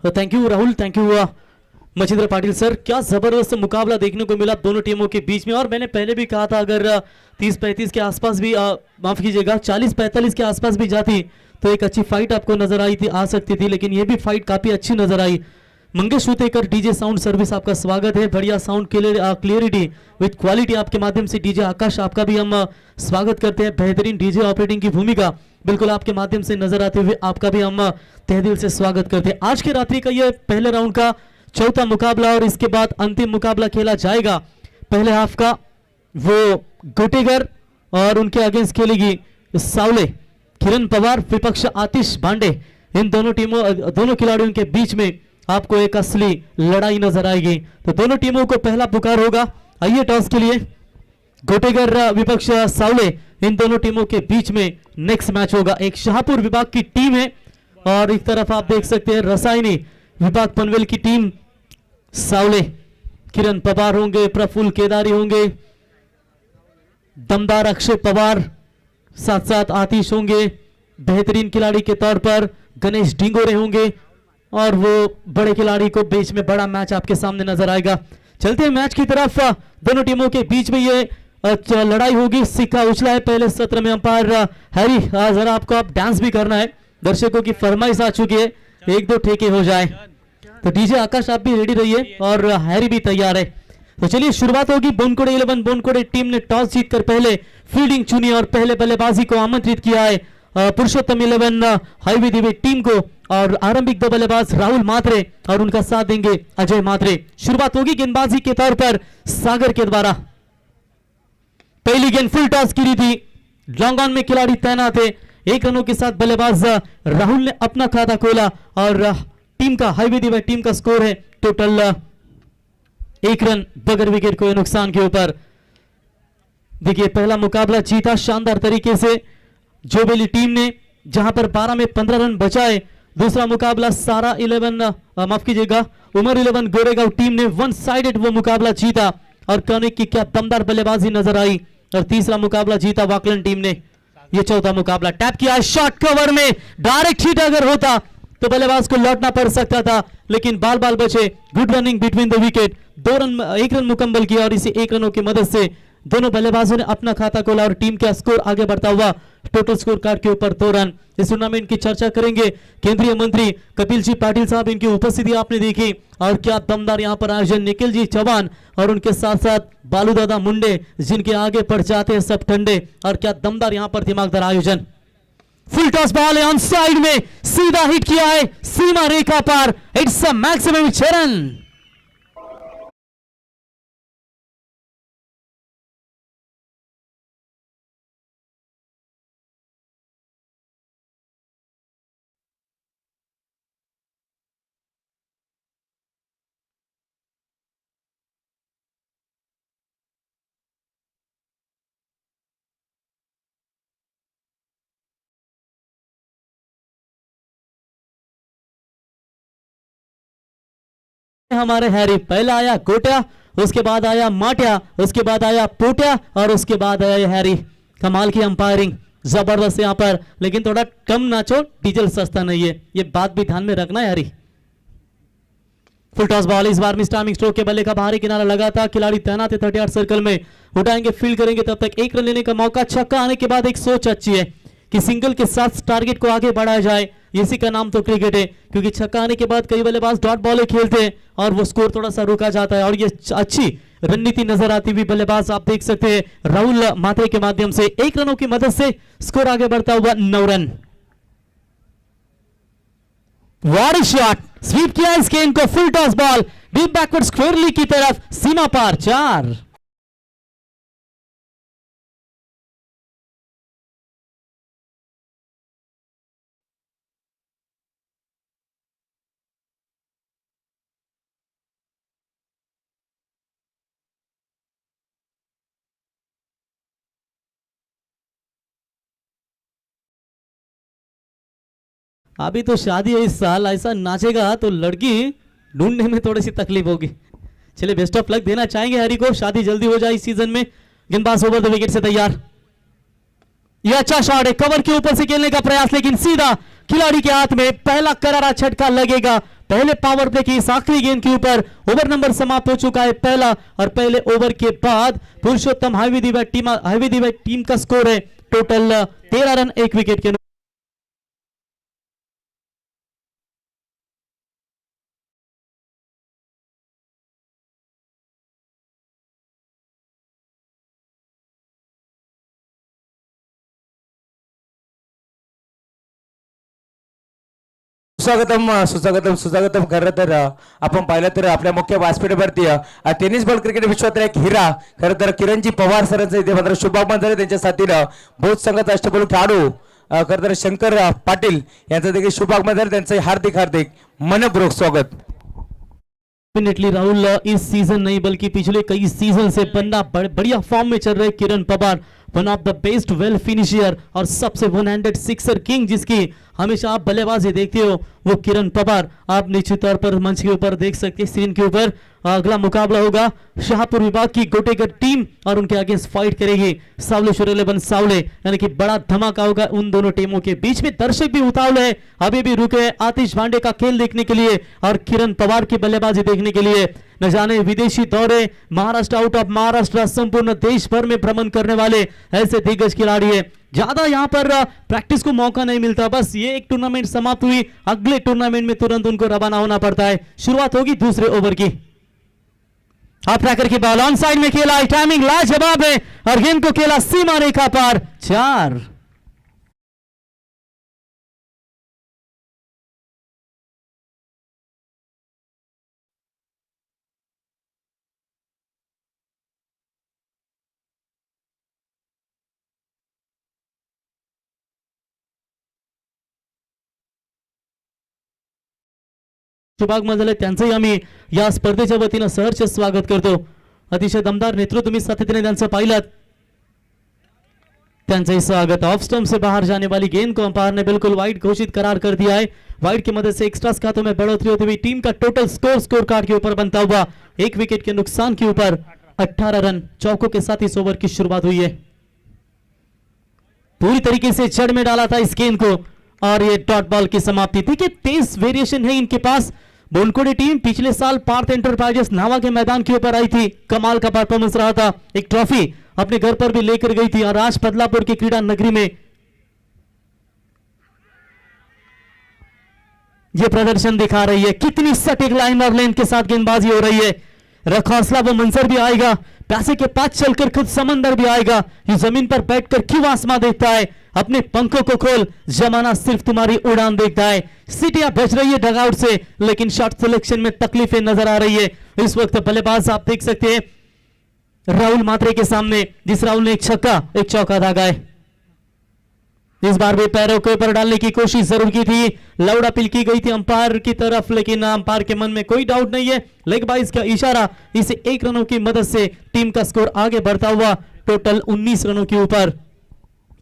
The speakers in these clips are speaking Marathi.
Thank you Rahul, thank you Machindra Patil sir. क्या जबरदस्त मुकाबला देखने को मिला दोनों टीमों के बीच में, और मैंने पहले भी कहा था अगर 30-35 के आसपास भी माफ कीजिएगा 40-45 के आसपास भी जाती तो एक अच्छी फाइट आपको नजर आई थी, आ सकती थी, लेकिन ये भी फाइट काफी अच्छी नजर आई। Mangesh Utekar DJ sound service आपका स्वागत है, बढ़िया साउंड क्लियरिटी विद क्वालिटी आपके माध्यम से। डीजे आकाश आपका भी हम स्वागत करते हैं, बेहतरीन डीजे ऑपरेटिंग की भूमिका बिल्कुल आपके माध्यम से नजर आते हुए आपका भी हम तहे दिल से स्वागत करते हैं। आज के रात्रि का ये पहले राउंड का चौथा मुकाबला और इसके बाद अंतिम मुकाबला खेला जाएगा। पहले हाफ का वो गोटेगर और उनके अगेंस्ट खेलेगी सावले किरण पवार, विपक्ष आतिश भांडे। इन दोनों खिलाड़ियों के बीच में आपको एक असली लड़ाई नजर आएगी। तो दोनों टीमों को पहला पुकार होगा। आइए टॉस के लिए, गोटेगर विपक्ष सावले, इन दोनों टीमों के बीच में नेक्स्ट मैच होगा। एक शाहपुर विभाग की टीम है और एक तरफ आप देख सकते हैं रसायनी विभाग पनवेल की टीम। सावले किरण पवार होंगे, प्रफुल्ल केदारी होंगे, दमदार अक्षय पवार, साथ साथ आतिश होंगे, बेहतरीन खिलाड़ी के तौर पर गणेश डिंगोरे होंगे, और वो बड़े खिलाड़ी को बीच में बड़ा मैच आपके सामने नजर आएगा। चलते हैं मैच की तरफ। दोनों टीमों के बीच में ये लड़ाई होगी। सिक्का उछला है पहले सत्र में। अंपायर हैरी, जरा आपको आप डांस भी करना है, दर्शकों की फरमाइश आ चुकी है, एक दो ठेके हो जाए। तो डीजे आकाश आप भी रेडी रहिए और हैरी भी तैयार है। तो चलिए शुरुआत होगी। बोनकोड़े 11 बोनकोड़े टीम ने टॉस जीतकर पहले फील्डिंग चुनी और पहले बल्लेबाजी को आमंत्रित किया है पुरुषोत्तम 11 हाईवे दिवे टीम को, और आरंभिक दो बल्लेबाज राहुल मात्रे और उनका साथ देंगे अजय मात्रे। शुरुआत होगी गेंदबाजी के तौर पर सागर के द्वारा। पहली गेंद फुल टॉस गिरी थी, लॉन्ग ऑन में खिलाड़ी तैनात है। 1 रनों के साथ बल्लेबाज राहुल ने अपना खाता खोला और टीम का हाईवे दिवे टीम का स्कोर है टोटल 1 रन बगैर विकेट को नुकसान के ऊपर। देखिए पहला मुकाबला जीता शानदार तरीके से जोबेली टीम ने, जहां पर 12 में 15 रन बचाए। दूसरा मुकाबला सारा 11 माफ कीजिएगा उमर 11 गोरेगांव टीम ने वन साइडेड वो मुकाबला जीता और कनिक की क्या दमदार बल्लेबाजी नजर आई। और तीसरा मुकाबला जीता वाकलन टीम ने। ये चौथा मुकाबला टैप किया, शॉट कवर में डायरेक्ट हिट अगर होता तो बल्लेबाज को लौटना पड़ सकता था, लेकिन बाल बाल बचे। Good running between the wicket, 1 run मुकम्मल किया और इसी 1 रनों की मदद से दोनों बल्लेबाजों ने अपना खाता खोला और टीम का स्कोर आगे बढ़ता हुआ टोटल स्कोर कार्ड के ऊपर 2 रन। इस टूर्नामेंट की चर्चा करेंगे केंद्रीय मंत्री कपिल जी पाटिल साहब, इनकी उपस्थिति आपने देखी और क्या दमदार यहां पर आयोजन। निखिल जी चौहान और उनके साथ साथ बालू दादा मुंडे, जिनके आगे पड़ जाते हैं सब ठंडे, और क्या दमदार यहां पर दिमागदार आयोजन। फुल टॉस बॉल है ऑन साइड में, सीधा हिट किया है सीमा रेखा पार। It's a maximum 6 run. हमारे हैरी, पहला आया गोटिया, उसके बाद आया माटिया, उसके बाद आया पोटिया और उसके बाद आया हैरी। कमाल की अंपायरिंग, जबरदस्त यहां पर, लेकिन थोड़ा कम नाचो, डीजल सस्ता नहीं है, ये बात भी ध्यान में रखना है हैरी। फुल टॉस बॉल, इस बार मिस्टर स्ट्रोक के बल्ले का बाहरी किनारा लगा था, खिलाड़ी तैनात है 38 सर्कल में, उठाएंगे फील्ड करेंगे, तब तक 1 रन लेने का मौका। छक्का आने के बाद एक सोच अच्छी है कि सिंगल के साथ टारगेट को आगे बढ़ाया जाए, इसी का नाम तो क्रिकेट है, क्योंकि छक्का आने के बाद कई बल्लेबाज डॉट बॉल खेलते हैं और वो स्कोर थोड़ा सा रोका जाता है, और ये अच्छी रणनीति नजर आती हुई बल्लेबाज आप देख सकते हैं राहुल मात्रे के माध्यम से 1 रनों की मदद से स्कोर आगे बढ़ता हुआ 9 रन। व्हाट शॉट, स्वीप किया इस गेंद को, full toss ball deep backward square leg की तरफ, सीमा पार 4। अभी तो शादी है इस साल, ऐसा नाचेगा तो लड़की ढूंढने में थोड़ी सी तकलीफ होगी। चलिए बेस्ट ऑफ लक देना चाहेंगे हैरी को, शादी जल्दी हो जाए इस सीजन में। गेंदबाज ओवर द विकेट से तैयार, यह अच्छा शॉट है, कवर के ऊपर से खेलने का प्रयास, लेकिन सीधा खिलाड़ी के हाथ में, पहला करारा झटका लगेगा पहले पावर प्ले की इस आखिरी गेंद के ऊपर ओवर नंबर समाप्त हो चुका है पहला, और पहले ओवर के बाद पुरुषोत्तम हाईवे टीम का स्कोर है टोटल 13 रन 1 विकेट के। सुस्वागतम सुस्वागतम सुस्वागतम. खरं तर आपण पाहिलं तर आपल्या मुख्य व्यासपीठावरती टेनिस बॉल क्रिकेट विश्वातील एक हिरा खरं तर किरणजी पवार सरांचं इथे मात्र शुभागमन झाले. त्यांच्या साथीनं बहुत संघाचा अष्टपैलू खेळाडू खरं तर शंकर पाटील यांचं देखील शुभागमन झाले. त्यांचं हार्दिक हार्दिक मनपूर्वक स्वागत. डेफिनेटली राहुल, इस सीजन नहीं बल्कि पिछले कई सीजन से बंदा बढ़िया फॉर्म में चल रहे Kiran Pawar, one of the best well finisher और सबसे वन हैंडेड सिक्सर किंग जिसकी हमेशा आप बल्लेबाजी देखते हो वो किरण पवार आप निश्चित तौर पर मंच के ऊपर देख सकते हैं स्क्रीन के ऊपर. अगला मुकाबला होगा शाहपुर विभाग की गोटेगढ़ टीम और उनके अगेंस्ट फाइट करेगी सावलेश्वर 11 सावले, यानी कि बड़ा धमाका होगा उन दोनों टीमों के बीच में. दर्शक भी उतावले हैं, अभी भी रुके हैं आतिश भांडे का खेल देखने के लिए और किरण पवार की बल्लेबाजी देखने के लिए. न जाने विदेशी दौरे, महाराष्ट्र, आउट ऑफ महाराष्ट्र, संपूर्ण देश भर में भ्रमण करने वाले ऐसे दिग्गज खिलाड़ी है. ज्यादा यहाँ पर प्रैक्टिस को मौका नहीं मिलता, बस ये एक टूर्नामेंट समाप्त हुई, अगले टूर्नामेंट में तुरंत उनको रवाना होना पड़ता है. शुरुआत होगी दूसरे ओवर की. हाफ ट्रैकर की बॉल ऑन साइड में खेला, टाइमिंग लाजवाब है और गेंद को खेला सीमा रेखा पार. 4 शुभागमन झाले, त्यांचंही आम्ही या स्पर्धेच्या वतीनं सहर्ष स्वागत करतो. अतिशय दमदार नेतृत्व तुम्ही सातत्याने त्यांचं पाहिलं. त्यांचंही स्वागत. ऑफ स्टंप से बाहर जाने वाली गेंद को अंपायर ने बिल्कुल वाइड घोषित करार कर दिया है. वाइड की मदद से एक्स्ट्रास खातों में बढ़ोतरी होती हुई टीम का टोटल स्कोर कार्ड के ऊपर बनता हुआ 1 विकेट के नुकसान के ऊपर 18 रन चौकों के साथ इस ओवर की शुरुआत हुई है. पूरी तरीके से जड़ में डाला था इस गेंद को और ये डॉट बॉल की समाप्ति थी कि तेज वेरिएशन है इनके पास. बोनकोड़े टीम पिछले साल पार्थ एंटरप्राइजेस नावा के मैदान के ऊपर आई थी, कमाल का परफॉर्मेंस रहा था, एक ट्रॉफी अपने घर पर भी लेकर गई थी और आज बदलापुर की क्रीड़ा नगरी में ये प्रदर्शन दिखा रही है. कितनी सटीक लाइन और लेंथ के साथ गेंदबाजी हो रही है. रख हौसला, वो मंजर भी आएगा, प्यासे के पास चलकर खुद समंदर भी आएगा. ये जमीन पर बैठकर क्यों आसमां देखता है, अपने पंखों को खोल, जमाना सिर्फ तुम्हारी उड़ान देखता है. सीटियां बज रही है डगआउट से, लेकिन शॉट सिलेक्शन में तकलीफें नजर आ रही है. इस वक्त बल्लेबाज आप देख सकते हैं राहुल मात्रे के सामने, जिस राहुल ने एक छक्का एक चौका दागा है. इस बार भी पैरों के ऊपर डालने की कोशिश जरूर की थी, लाउड अपील की गई थी अंपायर की तरफ, लेकिन अंपायर के मन में कोई डाउट नहीं है. लेग बाइज का इशारा, इसे 1 रनों की मदद से टीम का स्कोर आगे बढ़ता हुआ टोटल 19 रनों के ऊपर.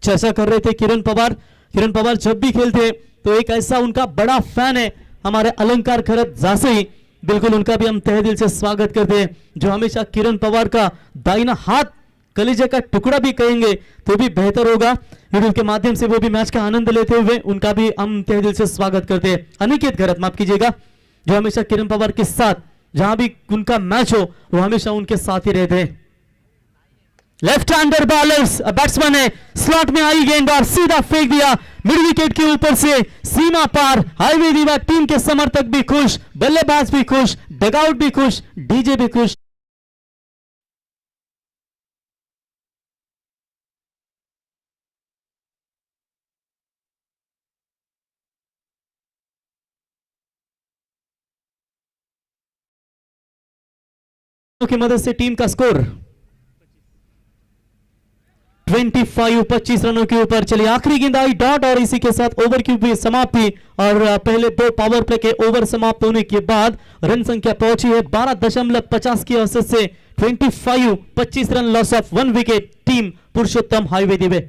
चर्चा कर रहे थे किरण पवार. किरण पवार जब भी खेलते तो एक ऐसा उनका बड़ा फैन है हमारे अलंकार खरत जासई, बिल्कुल उनका भी हम तहे दिल से स्वागत करते हैं, जो हमेशा किरण पवार का दाहिना हाथ, कलेजे का टुकड़ा भी कहेंगे तो भी बेहतर होगा. वीडियो के माध्यम से वो भी मैच का आनंद लेते हुए उनका भी हम तहे दिल से स्वागत करते हैं. अनिकेत खरत माफ कीजिएगा, जो हमेशा किरण पवार के साथ जहां भी उनका मैच हो वो हमेशा उनके साथ ही रहते हैं. लेफ्ट हैंडर बॉलर्स बैट्समैन है, स्लॉट में आई गेंद और सीधा फेंक दिया मिड विकेट के ऊपर से सीमा पार. हाईवे दीवा टीम के समर्थक भी खुश, बल्लेबाज भी खुश, डगआउट भी खुश, डीजे भी खुश. की मदद से टीम का स्कोर 25 रनों के ऊपर. चलिए आखिरी गेंद आई डॉट और इसी के साथ ओवर की भी समाप्ति और पहले 2 पावर प्ले के ओवर समाप्त होने के बाद रन संख्या पहुंची है 12.50 की औसत से 25 run loss of 1 wicket. Team Purushottam highway दिवे.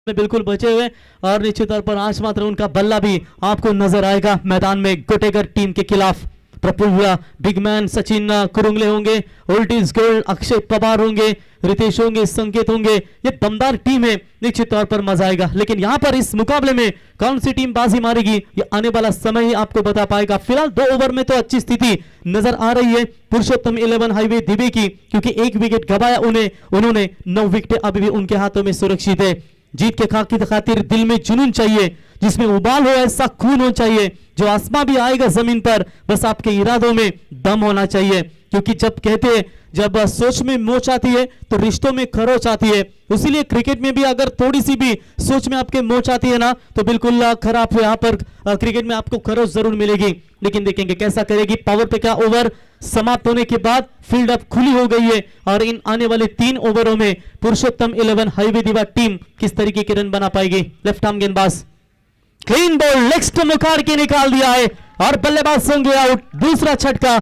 में बिल्कुल बचे हुए और निश्चित तौर पर आज मात्र उनका बल्ला भी आपको नजर आएगा मैदान में गोटेगर टीम के खिलाफ। प्रफुल्ल बिगमैन सचिन कुरुंगले होंगे, ओल्टीज गोल्ड अक्षय पवार होंगे, रितेश होंगे, संकेत होंगे। ये दमदार टीम है, निश्चित तौर पर मजा आएगा। लेकिन यहां पर इस मुकाबले में कौन सी टीम बाजी मारेगी ये आने वाला समय ही आपको बता पाएगा। फिलहाल 2 ओवर में तो अच्छी स्थिति नजर आ रही है पुरुषोत्तम 11 हाईवे दिवे की, क्योंकि 1 विकेट गवाया उन्होंने 9 विकेट अभी भी उनके हाथों में सुरक्षित है। जीत के खातिर दिल में जुनून चाहिए, जिसमें उबाल हो ऐसा खून हो चाहिए, जो आसमां भी आएगा जमीन पर, बस आपके इरादों में दम होना चाहिए। क्योंकि जब कहते हैं जब सोच में मोच आती है तो रिश्तों में खरोच आती है, इसीलिए क्रिकेट में भी अगर थोड़ी सी भी सोच में आपके मोच आती है ना तो बिल्कुल खराब है। यहाँ पर क्रिकेट में आपको खरोच जरूर मिलेगी। लेकिन देखेंगे कैसा करेगी पावर पे का ओवर समाप्त होने के बाद फील्ड अब खुली हो गई है और इन आने वाले 3 ओवरों में पुरुषोत्तम 11 हाईवे दिवा टीम किस तरीके के रन बना पाएगी। लेफ्ट आर्म गेंदबाज क्लीन बॉल लेग स्टंप उखाड़ के निकाल दिया है और बल्लेबाज होंगे आउट। दूसरा छटका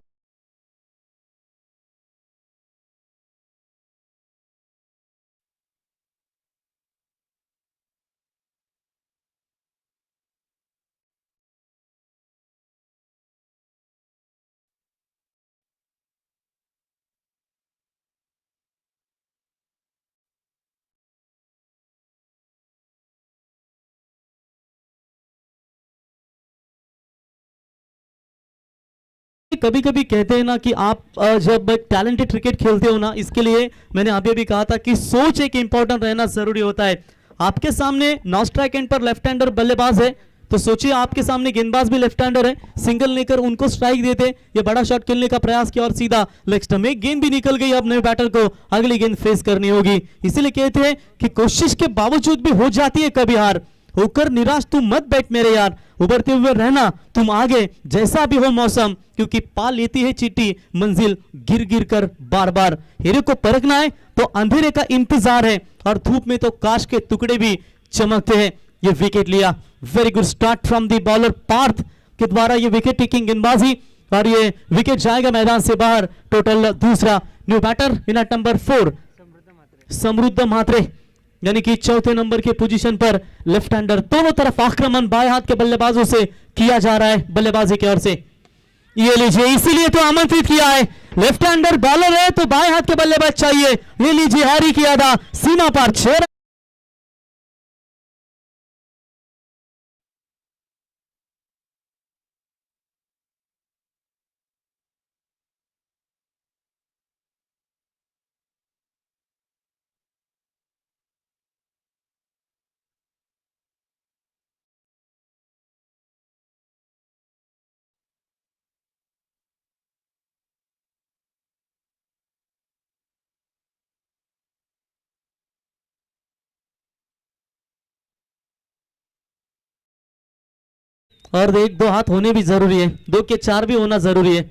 कभी कभी कहते हैं ना कि आप जब टैलेंटेड क्रिकेट खेलते हो ना, इसके लिए मैंने अभी भी कहा था कि सोच एक इंपॉर्टेंट रहना जरूरी होता है। आपके सामने नॉन स्ट्राइक एंड पर लेफ्ट हैंडर बल्लेबाज है, तो सोचिए आपके सामने गेंदबाज भी लेफ्ट हैंडर है, सिंगल लेकर उनको स्ट्राइक देते या बड़ा शॉट खेलने का प्रयास किया और सीधा लेग स्टंप में गेंद भी निकल गई। अब नए बैटर को अगली गेंद फेस करनी होगी। इसीलिए कहते हैं कि कोशिश के बावजूद भी हो जाती है कभी हार, होकर निराश तुम मत बैठ मेरे यार, उभरते हुए रहना तुम आगे जैसा भी हो मौसम, क्योंकि पा लेती है चीटी मंजिल गिर गिर कर बार बार। हीरे को परखना है तो अंधेरे का इंतजार है और धूप में तो काश के टुकड़े भी चमकते हैं। ये विकेट लिया, very good start from the bowler Parth के द्वारा ये विकेट टेकिंग गेंदबाजी और ये विकेट जाएगा मैदान से बाहर। टोटल दूसरा। New batter in at number 4 Samriddh Mhatre, यानी कि चौथे नंबर के पोजीशन पर लेफ्ट हैंडर। दोनों तरफ आक्रमण बाएं हाथ के बल्लेबाजों से किया जा रहा है बल्लेबाजी की ओर से। ये लीजिए, इसीलिए तो आमंत्रित किया है। लेफ्ट हैंडर बॉलर है तो बाएं हाथ के बल्लेबाज चाहिए। ये लीजिए हैरी की अदा, सीमा पार 6 और 1-2 हाथ होने भी जरूरी है, 2 के 4 भी होना जरूरी है।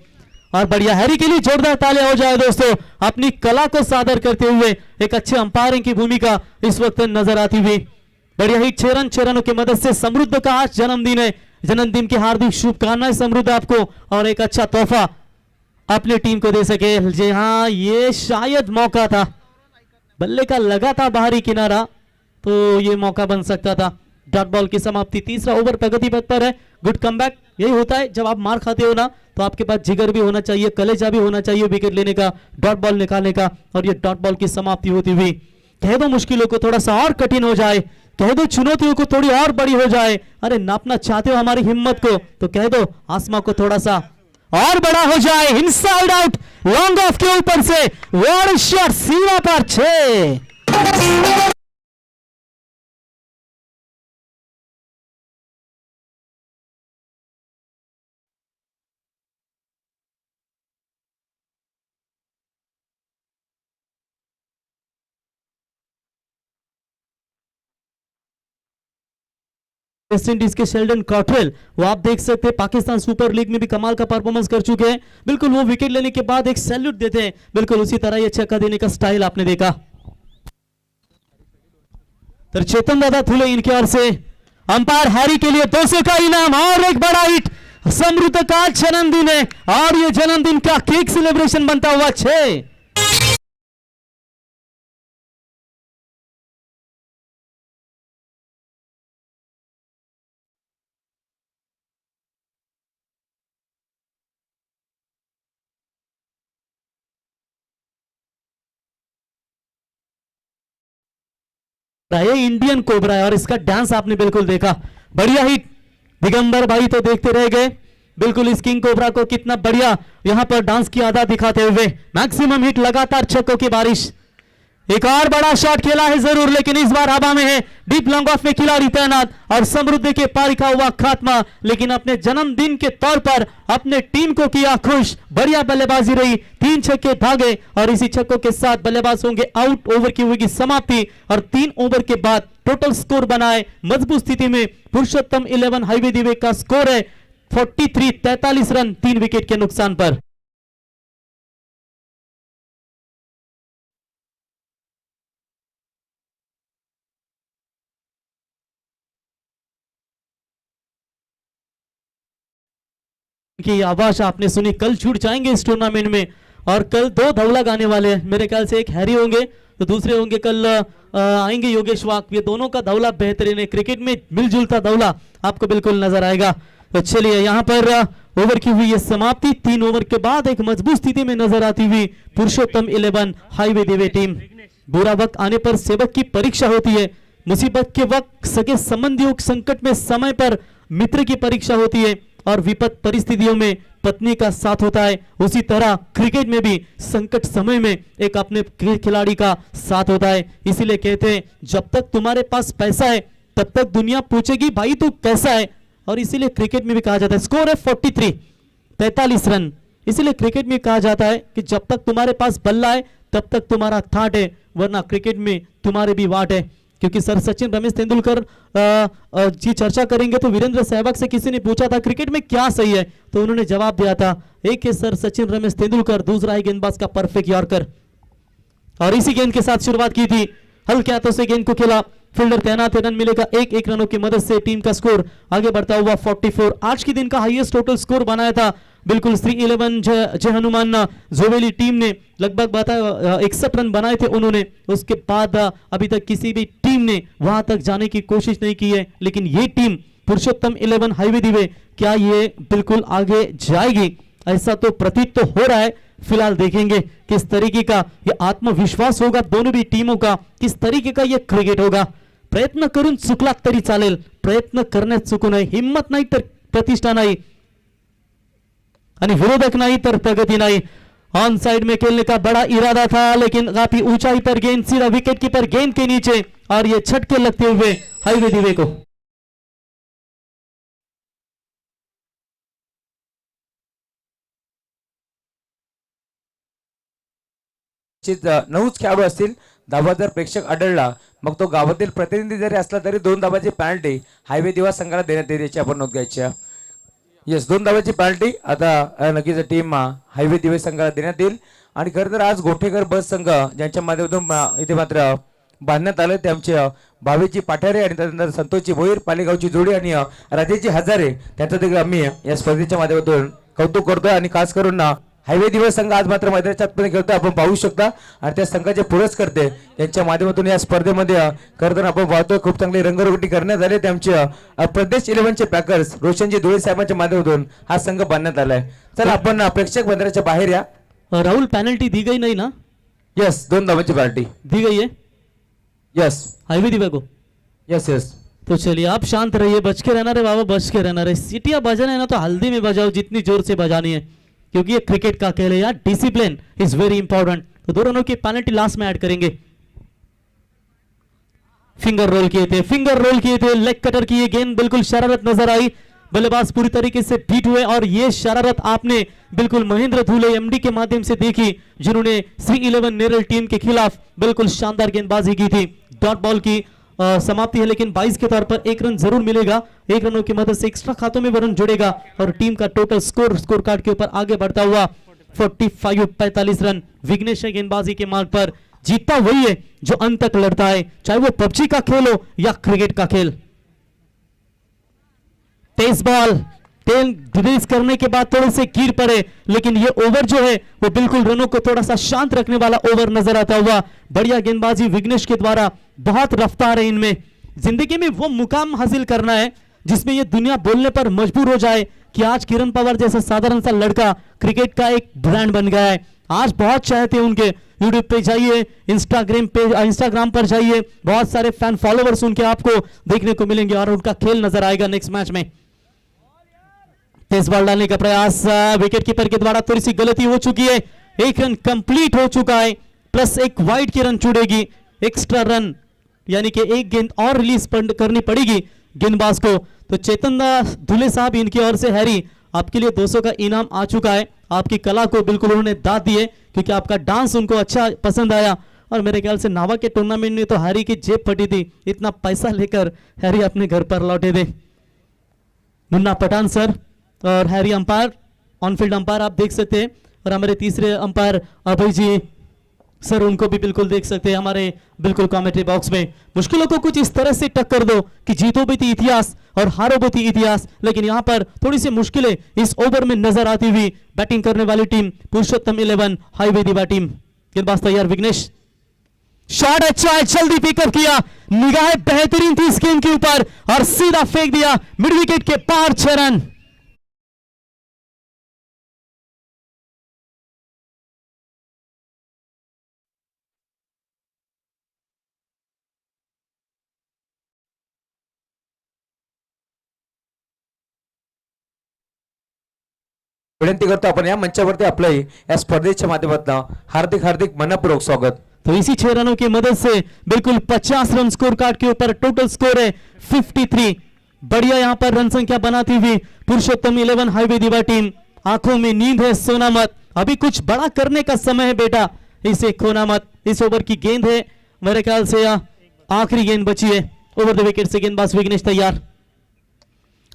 और बढ़िया, हैरी के लिए जोरदार तालियां हो जाए दोस्तों। अपनी कला को सादर करते हुए एक अच्छे अंपायरिंग की भूमिका इस वक्त नजर आती हुई। बढ़िया ही 6 रनों की मदद से समृद्ध का आज जन्मदिन है। जन्मदिन की हार्दिक शुभकामनाएं समृद्ध आपको और एक अच्छा तोहफा अपनी टीम को दे सके। जी हाँ, ये शायद मौका था, बल्ले का लगा था बाहरी किनारा तो ये मौका बन सकता था। डॉट बॉल की समाप्ति। तीसरा ओवर प्रगति पथ पर है। Good comeback. यही होता है जब आप मार खाते हो ना तो आपके पास जिगर भी होना चाहिए, कलेजा भी होना चाहिए विकेट लेने का, डॉट बॉल निकालने का। और ये डॉट बॉल की समाप्ति होती हुई कह दो मुश्किलों को थोड़ा सा और कठिन हो जाए, कह दो चुनौतियों को थोड़ी और बड़ी हो जाए। अरे नापना चाहते हो हमारी हिम्मत को तो कह दो आसमां को थोड़ा सा और बड़ा हो जाए। इनसाइड आउट लॉन्ग ऑफ के ऊपर से वार्ड शॉट, सीमा पर 6। वेस्ट इंडीज के शेल्डन कॉटरेल, वो आप देख सकते हैं पाकिस्तान सुपर लीग में भी कमाल का परफॉर्मेंस कर चुके हैं। बिल्कुल वो विकेट लेने के बाद एक सैल्यूट देते हैं, बिल्कुल उसी तरह ये छक्का देने का स्टाइल आपने देखा। तो चेतन दादा थुले इनकी ओर से अंपायर हैरी के लिए 200 का इनाम और एक बड़ा हिट। समृद्ध का जन्मदिन है और ये जन्मदिन का केक सेलिब्रेशन बनता हुआ 6। ये इंडियन कोबरा है और इसका डांस आपने बिल्कुल देखा, बढ़िया हिट। दिगंबर भाई तो देखते रह गए बिल्कुल इस किंग कोबरा को कितना बढ़िया यहां पर डांस की अदा दिखाते हुए। मैक्सिमम हिट, लगातार छक्कों की बारिश। एक और बड़ा शॉट खेला है जरूर, लेकिन इस बार हवा में है। डीप लॉन्ग ऑफ में खिलाड़ी तैनात और समृद्धि के पारी का हुआ खात्मा, लेकिन अपने जन्मदिन के तौर पर अपने टीम को किया खुश। बढ़िया बल्लेबाजी रही, 3 छक्के भागे और इसी छक्कों के साथ बल्लेबाज होंगे आउट। ओवर की होगी समाप्ति और 3 ओवर के बाद टोटल स्कोर बनाए मजबूत स्थिति में पुरुषोत्तम 11 हाईवे दिवे का स्कोर है 43 रन 3 विकेट के नुकसान पर। की आवाज आपने सुनी, कल छूट जाएंगे इस टूर्नामेंट में और कल 2 धवला गाने वाले हैं मेरे ख्याल से, एक हैरी होंगे तो दूसरे होंगे कल आएंगे योगेश वाक। ये दोनों का धवला बेहतरीन है, क्रिकेट में मिलजुलता धवला आपको बिल्कुल नजर आएगा। तो चलिए यहाँ पर ओवर की हुई ये समाप्ति, 3 ओवर के बाद एक मजबूत स्थिति में नजर आती हुई पुरुषोत्तम 11 हाईवे दिवे टीम। बुरा वक्त आने पर सेवक की परीक्षा होती है, मुसीबत के वक्त सगे संबंधियों, संकट में समय पर मित्र की परीक्षा होती है और विपद परिस्थितियों में पत्नी का साथ होता है। उसी तरह क्रिकेट में भी संकट समय में एक अपने खिलाड़ी का साथ होता है। इसीलिए कहते हैं जब तक तुम्हारे पास पैसा है तब तक दुनिया पूछेगी भाई तू कैसा है। और इसीलिए क्रिकेट में भी कहा जाता है, स्कोर है 43 रन। इसीलिए क्रिकेट में कहा जाता है कि जब तक तुम्हारे पास बल्ला है तब तक तुम्हारा ठाट है, वरना क्रिकेट में तुम्हारे भी वाट है। क्योंकि सर सचिन रमेश तेंदुलकर जी चर्चा करेंगे तो वीरेंद्र सहवाग से किसी ने पूछा था क्रिकेट में क्या सही है, तो उन्होंने जवाब दिया था, एक है सर सचिन रमेश तेंदुलकर, दूसरा है गेंदबाज का परफेक्ट यॉर्कर। और इसी गेंद के साथ शुरुआत की थी, हल्के हाथों से गेंद को खेला, फील्डर तैनात है, रन मिलेगा 1 रनों की मदद से टीम का स्कोर आगे बढ़ता हुआ 44। आज के दिन का हाईएस्ट टोटल स्कोर बनाया था बिल्कुल श्री 11 जय हनुमान जोवेली टीम ने, लगभग बताया 61 रन बनाए थे उन्होंने। उसके बाद अभी तक किसी भी टीम ने वहां तक जाने की कोशिश नहीं की है, लेकिन ये टीम पुरुषोत्तम 11 हाईवे दिवे क्या ये बिल्कुल आगे जाएगी, ऐसा तो प्रतीत तो हो रहा है। फिलहाल देखेंगे किस तरीके का ये आत्मविश्वास होगा दोनों भी टीमों का, किस तरीके का ये क्रिकेट होगा। प्रयत्न करून चुकलात तरी चालेल, प्रयत्न करण्यात चुकू नये, हिम्मत नाही तर प्रतिष्ठा नाही आणि विरोधक नहीं तर प्रगति नहीं। ऑन साइड में खेलने का बड़ा इरादा था, लेकिन काफी ऊंचाई पर गेंद, सीधा विकेट कीपर गेंद के नीचे और ये छटके लगते हुए हाईवे दिवे को। नऊच खेळाडू असतील, धावा जर प्रेक्षक आढळला मग तो गावातील प्रतिनिधी जरी असला तरी 2 धावाची पेनल्टी हायवे दिवा संघाला देण्यात येईल, याची आपण नोंद घ्यायची आहे। येस, 2 धावाची पेनल्टी आता नक्कीच टीम हायवे दिवे संघाला देण्यात येईल। आणि खरं तर आज गोठेकर बस संघ ज्यांच्या माध्यमातून इथे मात्र बांधण्यात आलं ते आमचे भावेची पाठारे आणि त्यानंतर संतोषची भोईर पालेगावची जोडी आणि राजेची हजारे, त्यांचं देखील आम्ही या स्पर्धेच्या माध्यमातून कौतुक करतोय। आणि खास करून हायवे दिवस संघ आज मात्र मैदानाच्या आतमध्ये खेळतोय, आपण पाहू शकता। आणि त्या संघाचे पुरस्कर्ते यांच्या माध्यमातून या स्पर्धेमध्ये खरं तर आपण पाहतोय खूप चांगली रंगरोगटी करण्यात आली। त्यांचे प्रदेश 11चे पॅकर्स रोशनजी धुळे साहेबांच्या माध्यमातून हा संघ बांधण्यात आलाय। चला आपण प्रेक्षक बंदराच्या बाहेर या। राहुल पेनल्टी दी गई नहीं ना? यस, 2 धावाची पेनल्टी दी गई है। यस, हाईवे दिवे को। Yes yes. तो चलिए आप शांत रहिए, बच के रहना रे बाबा, बच के रहना रे। सीटियां बजाना है ना तो हल्दी में बजाओ, जितनी जोर से बजानी है, क्योंकि ये क्रिकेट का खेल है यार, डिसिप्लिन इज वेरी इंपॉर्टेंट। तो 2 रनों की पेनल्टी लास्ट में ऐड करेंगे। फिंगर रोल किए थे, लेग कटर की ये गेंद बिल्कुल शरारत नजर आई, बल्लेबाज पूरी तरीके से बीट हुए और ये शरारत आपने बिल्कुल महेंद्र धूले एमडी के माध्यम से देखी, जिन्होंने श्री 11 नेरल टीम के खिलाफ बिल्कुल शानदार गेंदबाजी की थी। डॉट बॉल की समाप्ति है, लेकिन 22 के तौर पर 1 रन जरूर मिलेगा, 1 रनों की मदद से एक्स्ट्रा खातों में रन जुड़ेगा और टीम का टोटल स्कोर कार्ड के ऊपर आगे बढ़ता हुआ 45 रन। विघ्नेश गेंदबाजी के मार्ग पर, जीतता वही है जो अंत तक लड़ता है, चाहे वो पबजी का खेल हो या क्रिकेट का खेल। तेज बॉल रिलीज करने के बाद थोड़े से गिर पड़े, लेकिन ये ओवर जो है वो बिल्कुल रनों को थोड़ा सा शांत रखने वाला ओवर नजर आता हुआ। बढ़िया गेंदबाजी विघ्नेश के द्वारा, बहुत रफ्तार है इनमें। जिंदगी में वो मुकाम हासिल करना है जिसमें ये दुनिया बोलने पर मजबूर हो जाए कि आज किरण पवार जैसा साधारण सा लड़का क्रिकेट का एक ब्रांड बन गया है। आज बहुत चाहते हैं उनके यूट्यूब पे जाइए, इंस्टाग्राम पर जाइए, बहुत सारे फैन फॉलोवर्स उनके आपको देखने को मिलेंगे और उनका खेल नजर आएगा नेक्स्ट मैच में। तेज बॉल डालने का प्रयास विकेट कीपर के द्वारा, थोड़ी सी गलती हो चुकी है, एक रन कंप्लीट हो चुका है, प्लस एक वाइड की रन छूटेगी, एक्स्ट्रा रन यानी कि एक गेंद और रिलीज करनी पड़ेगी गेंदबाज को। तो चेतन धुले साहब इनकी ओर से हैरी आपके लिए 200 का इनाम आ चुका है। आपकी कला को बिल्कुल उन्होंने दाद दी है क्योंकि आपका डांस उनको अच्छा पसंद आया और मेरे ख्याल से नावा के टूर्नामेंट में तो हैरी की जेब फटी थी, इतना पैसा लेकर हैरी अपने घर पर लौटे थे। मुन्ना पठान सर और हैरी अंपायर, ऑनफील्ड अंपायर आप देख सकते हैं, और हमारे तीसरे अंपायर अभय जी सर, उनको भी बिल्कुल देख सकते हैं हमारे बिल्कुल कमेंट्री बॉक्स में। मुश्किलों को कुछ इस तरह से टक्कर दो कि जीतो भी थी इतिहास और हारो भी थी इतिहास, लेकिन यहां पर थोड़ी सी मुश्किलें इस ओवर में नजर आती हुई बैटिंग करने वाली टीम पुरुषोत्तम 11 हाईवे दीवा टीम। गेंदबाज तैयार, विघ्नेश, शॉट अच्छा है, जल्दी पिकअप किया, निगाह बेहतरीन थी इस गेंद के ऊपर और सीधा फेंक दिया मिड विकेट के पार, 6 रन। विनंती करतो आपण या मंचावरती आपलं या स्पर्धेच्या माध्यमातून हार्दिक हार्दिक मनपूर्वक स्वागत। तो इसी 6 रनों की मदद से बिल्कुल 50 रन स्कोर कार्ड के ऊपर टोटल स्कोर है 53। बढ़िया यहां पर रन संख्या बनाती हुई पुरुषोत्तम 11 हाईवे दीवा टीम। आंखों में नींद है, सोना मत, अभी कुछ बड़ा करने का समय है बेटा, इसे खोना मत। इस ओवर की गेंद है, मेरे ख्याल से आखिरी गेंद बची है ओवर द विकेट से। गेंदबाज विघ्नेश तैयार,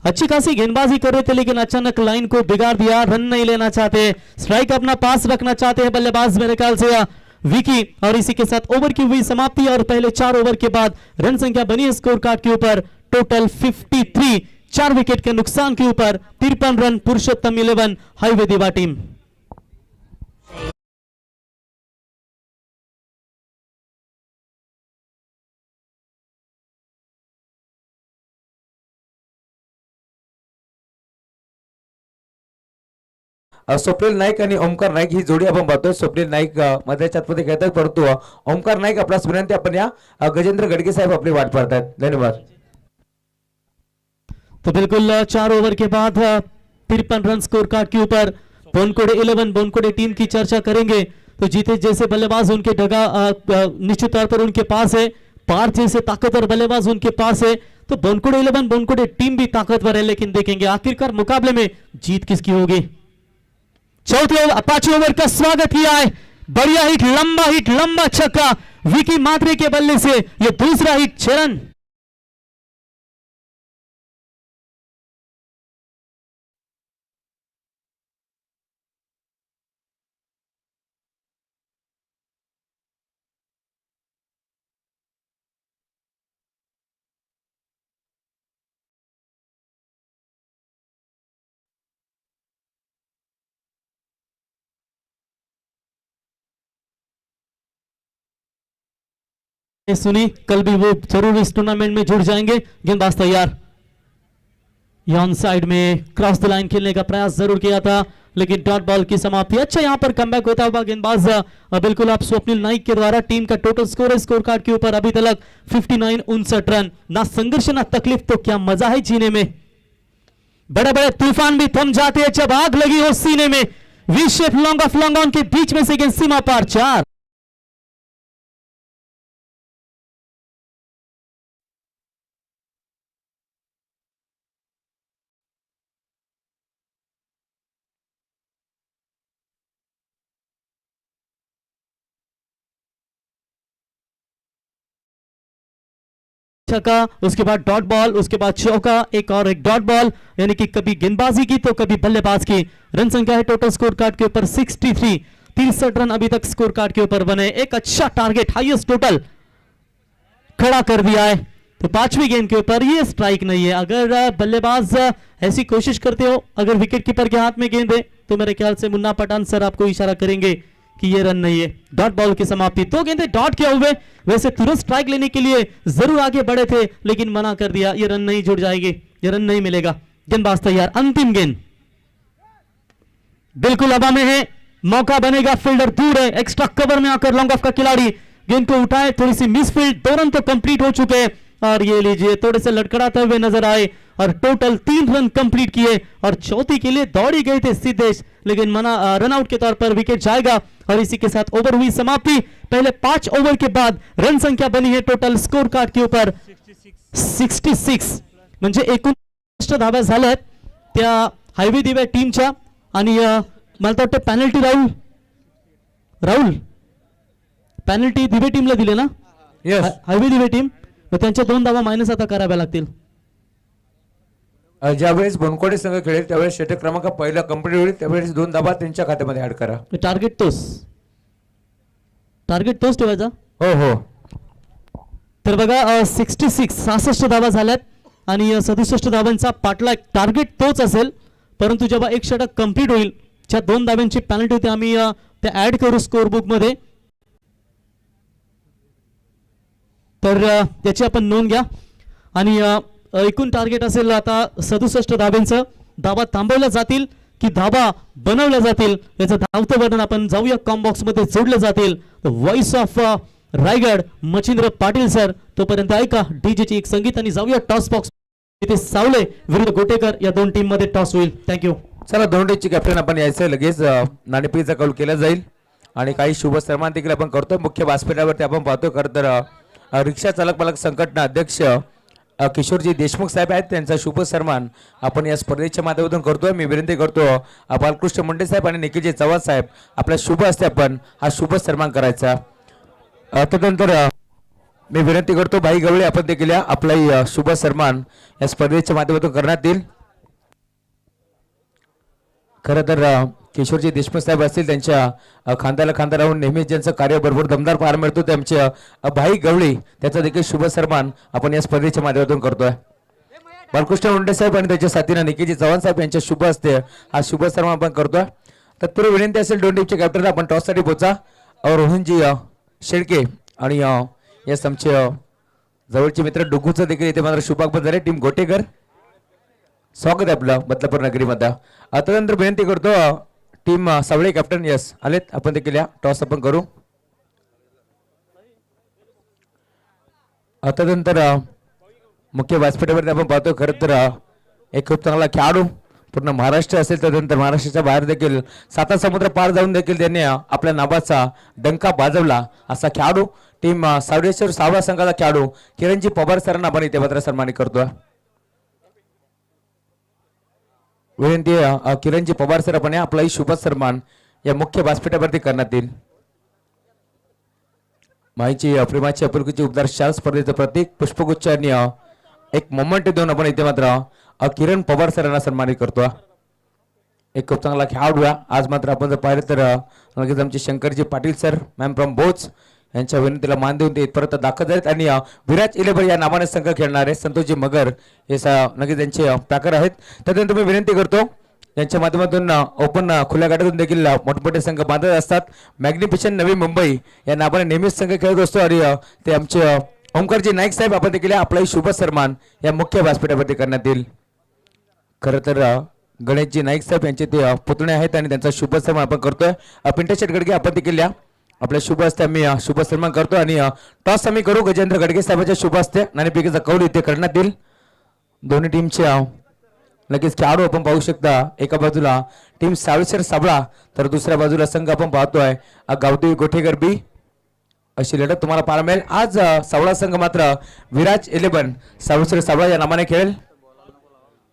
अच्छी खासी गेंदबाजी कर रहे थे लेकिन अचानक लाइन को बिगाड़ दिया, रन नहीं लेना चाहते, स्ट्राइक अपना पास रखना चाहते हैं बल्लेबाज मेरे ख्याल से विकी, और इसी के साथ ओवर की हुई समाप्ति और पहले 4 ओवर के बाद रन संख्या बनी है स्कोर कार्ड के ऊपर टोटल 53। 4 विकेट के नुकसान के ऊपर 53 रन पुरुषोत्तम 11 हाईवे दीवा टीम। स्वप्नील नाईक आणि ओमकार नाईक ही जोडी आपण पाहतोय। स्वप्नील नाईक मध्याच्या आतमध्ये खेळतात, परंतु ओमकार नाईक आपल्यास विनंती, आपण या गजेंद्र गडगे साहेब आपली वाट पाहतात। धन्यवाद। तो बिल्कुल 4 ओवर के बाद 53 रन स्कोर कार्ड के ऊपर बोनकोड़े 11 बोनकोड़े टीम की चर्चा करेंगे। तो जीते जैसे बल्लेबाज उनके डगा निश्चित तौर पर उनके पास है, पार्थ जैसे ताकतवर बल्लेबाज उनके पास है, तो बोनकोड़े 11 बोनकोड़े टीम भी ताकतवर है, लेकिन देखेंगे आखिरकार मुकाबले में जीत किसकी होगी। चौथे 5वें ओवर का स्वागत किया है, बढ़िया हिट, लंबा छक्का विकी मात्रे के बल्ले से, यह दूसरा हिट, 6 रन। सुनी, कल भी वो जरूर इस टूर्नामेंट में जुड़ जाएंगे। गेंदबाज तैयार, ऑन साइड में क्रॉस द लाइन खेलने का प्रयास जरूर किया था लेकिन डॉट बॉल की समाप्ति। अच्छा यहां पर कमबैक होता हुआ गेंदबाज बिल्कुल आप स्वप्निल नाइक के द्वारा। टीम का टोटल स्कोर है स्कोर कार्ड के ऊपर अभी तक 59 रन। ना संघर्ष ना तकलीफ तो क्या मजा है जीने में। बड़े बड़े तूफान भी थम जाते हैं जब आग लगी हो सीने में। V shape long off long on K beach में से गेंद सीमा पार, 4। छक्का, उसके बाद डॉट बॉल, उसके बाद चौका, एक और एक डॉट बॉल, यानी कि कभी गेंदबाजी की तो कभी बल्लेबाज की। रन संख्या है टोटल स्कोर कार्ड के ऊपर 63। 63 रन अभी तक स्कोर कार्ड के ऊपर बने। एक अच्छा टारगेट, हाईएस्ट टोटल खड़ा कर दिया है। तो 5वीं गेंद के ऊपर ये स्ट्राइक नहीं है। अगर बल्लेबाज ऐसी कोशिश करते हो, अगर विकेट कीपर के हाथ में गेंद है तो मेरे ख्याल से मुन्ना पठान सर आपको इशारा करेंगे कि ये रन नहीं है। डॉट बॉल की समाप्ति। तो गेंदे डॉट किया हुए, वैसे तुरंत स्ट्राइक लेने के लिए जरूर आगे बढ़े थे लेकिन मना कर दिया। ये रन नहीं जुड़ जाएगी, ये रन नहीं मिलेगा। गेंदबाज तैयार, अंतिम गेंद बिल्कुल हवा में है, मौका बनेगा, फील्डर दूर है, एक्स्ट्रा कवर में आकर लॉन्ग ऑफ का खिलाड़ी गेंद को उठाए, थोड़ी सी मिस फील्ड, 2 रन तो कंप्लीट हो चुके हैं और ये लीजिए थोड़े से लड़खड़ाते हुए नजर आए और टोटल 3 रन कंप्लीट किए और चौथी के लिए दौड़ी गए थे सिद्धेश, लेकिन मना रन आउट के तौर पर विकेट जाएगा और इसी के साथ ओवर हुई समाप्ति। पहले 5 ओवर के बाद रन संख्या बनी है टोटल स्कोर कार्ड के ऊपर 66, म्हणजे एकूण धाव्या झाल्यात त्या हायवे दिव्या टीमच्या आणि मला तर वाटतं पेनल्टी राहुल पेनल्टी दिवे टीमला दिले ना, येस हायवे दिवे टीम, मग त्यांच्या 2 धावा मायनस आता कराव्या लागतील. ज्यावेळेस बनकोडे संघ खेळेल त्यावेळेस षटक क्रमांक पहिला कंप्लीट होईल, त्यावेळेस 2 धावा त्यांच्या खात्यामध्ये ऍड करा. टार्गेट तोच ठेवायचा. हो हो. तर बघा 66 धावा झाल्यात आणि 67 धावांचा पाठलाग, टार्गेट तोच असेल परंतु जेव्हा एक षटक कंप्लीट होईल ज्या 2 धाव्यांची पेनल्टी होती आम्ही त्या ऍड करू स्कोर बुक मध्ये, तर त्याची आपण नोंद घ्या. आणि एकूण टार्गेट असेल आता 67 धाब्यांचं. धावा थांबवल्या जातील की धावा बनवल्या जातील याचं धावतं वर्णन आपण जाऊया कॉम बॉक्स मध्ये जोडले जातील. Voice of Raigad Machhindra Patil sir, तोपर्यंत ऐका डीजेची एक संगीत आणि जाऊया टॉस बॉक्स. इथे सावले विरुद्ध गोटेकर या 2 टीम मध्ये टॉस होईल. थँक्यू. चला दोन टीमची कॅप्टन आपण यायचं लगेच नाणेफेकीचा कौल केला जाईल आणि काही शुभ सन्मान देखील आपण करतोय. मुख्य व्यासपीठावरती आपण पाहतोय खरं तर रिक्षा चालक पालक संघटना अध्यक्ष किशोरजी देशमुख साहेब आहेत, त्यांचा शुभ सन्मान आपण या स्पर्धेच्या माध्यमातून करतोय. मी विनंती करतो बालकृष्ण मुंडे साहेब आणि निखिलजी चव्हाण साहेब आपल्या शुभ हस्ते आपण हा शुभ सन्मान करायचा. त्यानंतर मी विनंती करतो भाई गवळे आपण देखील आपला शुभ सन्मान या स्पर्धेच्या माध्यमातून करण्यात येईल. खरं तर किशोरजी देशमुख साहेब असतील त्यांच्या खांद्याला खांदा लावून नेहमीच ज्यांचं कार्य भरपूर दमदार पाहायला मिळतो त्यांचे भाई गवळी त्याचा देखील शुभ सन्मान आपण या स्पर्धेच्या माध्यमातून करतोय. बालकृष्ण मुंडे साहेब आणि त्याच्या साथीनं निखिलजी चव्हाण साहेब यांच्या शुभ हस्ते हा शुभ सन्मान आपण करतोय. तत्पूर्वी विनंती असेल 2 टीमचे कॅप्टन आपण टॉससाठी पोचा. रोहनजी शेळके आणि यस आमचे जवळचे मित्र डुगूचं देखील इथे मात्र शुभागमन झाले. टीम गोटेकर स्वागत आहे आपलं बदलापूर नगरीमध्ये. त्यानंतर विनंती करतो टीम सावळे कॅप्टन यस आलेत, आपण देखील टॉस आपण करू. त्यानंतर मुख्य व्यासपीठावरती आपण पाहतो खरं तर एक खूप चांगला खेळाडू पूर्ण महाराष्ट्र असेल, त्यानंतर महाराष्ट्राच्या बाहेर देखील 7 समुद्र पार जाऊन देखील त्यांनी आपल्या नावाचा डंका वाजवला असा खेळाडू टीम सावळेश्वर सावळा संघाचा खेळाडू किरणजी पवार सरांना आपण इथे मात्र सन्मानित करतोय. विनंती किरणजी पवार सर आपण आपलाही शुभ सन्मान या मुख्य व्यासपीठावरती करण्यात येईल. माईची प्रेमाची अपुलकीची उपदार शाल स्पर्धेचं प्रतीक पुष्पगुच्छ आणि एक मोमेंट देऊन आपण इथे मात्र किरण पवार सरांना सन्मानित करतो. एक खूप चांगला खेळाडू आज मात्र आपण जर पाहिलं तर लगेच आमचे Shankarji Patil sir ma'am from बोच यांच्या विनंतीला मान देऊन ते इथपर्यंत दाखल झालेत आणि विराज 11 या नावाने संघ खेळणारे संतोषजी मगर हे नक्कीच त्यांचे पॅकर आहेत. त्यानंतर मी विनंती करतो यांच्या माध्यमातून ओपन खुल्या गाड्यातून देखील मोठमोठे संघ बांधत असतात. मॅग्निफिशन नवी मुंबई या नावाने नेहमीच संघ खेळत असतो आणि ते आमचे ओमकारजी नाईक साहेब आपण देखील आपलाही शुभ सन्मान या मुख्य व्यासपीठावरती करण्यात येईल. खरं तर गणेशजी नाईक साहेब यांचे ते पुतणे आहेत आणि त्यांचा शुभ सन्मान आपण करतोय. पिंटशेट गडगे आपण देखील आपल्या शुभ हस्ते आम्ही शुभ सन्मान करतो आणि टॉस आम्ही करू. गजेंद्र गडगे साहेबांच्या शुभ हस्ते नाणेफेकीचा कौल इथे करण्यात येईल. दोन्ही टीमचे लगेच खेळाडू आपण पाहू शकता. एका बाजूला टीम सावळेश्वर साबळा तर दुसऱ्या बाजूला संघ आपण पाहतोय गावदेवी गोठेकर बी. अशी लढत तुम्हाला पाहायला मिळेल. आज सावळा संघ मात्र विराज 11 सावळेश्वर साबळा या नावाने खेळेल,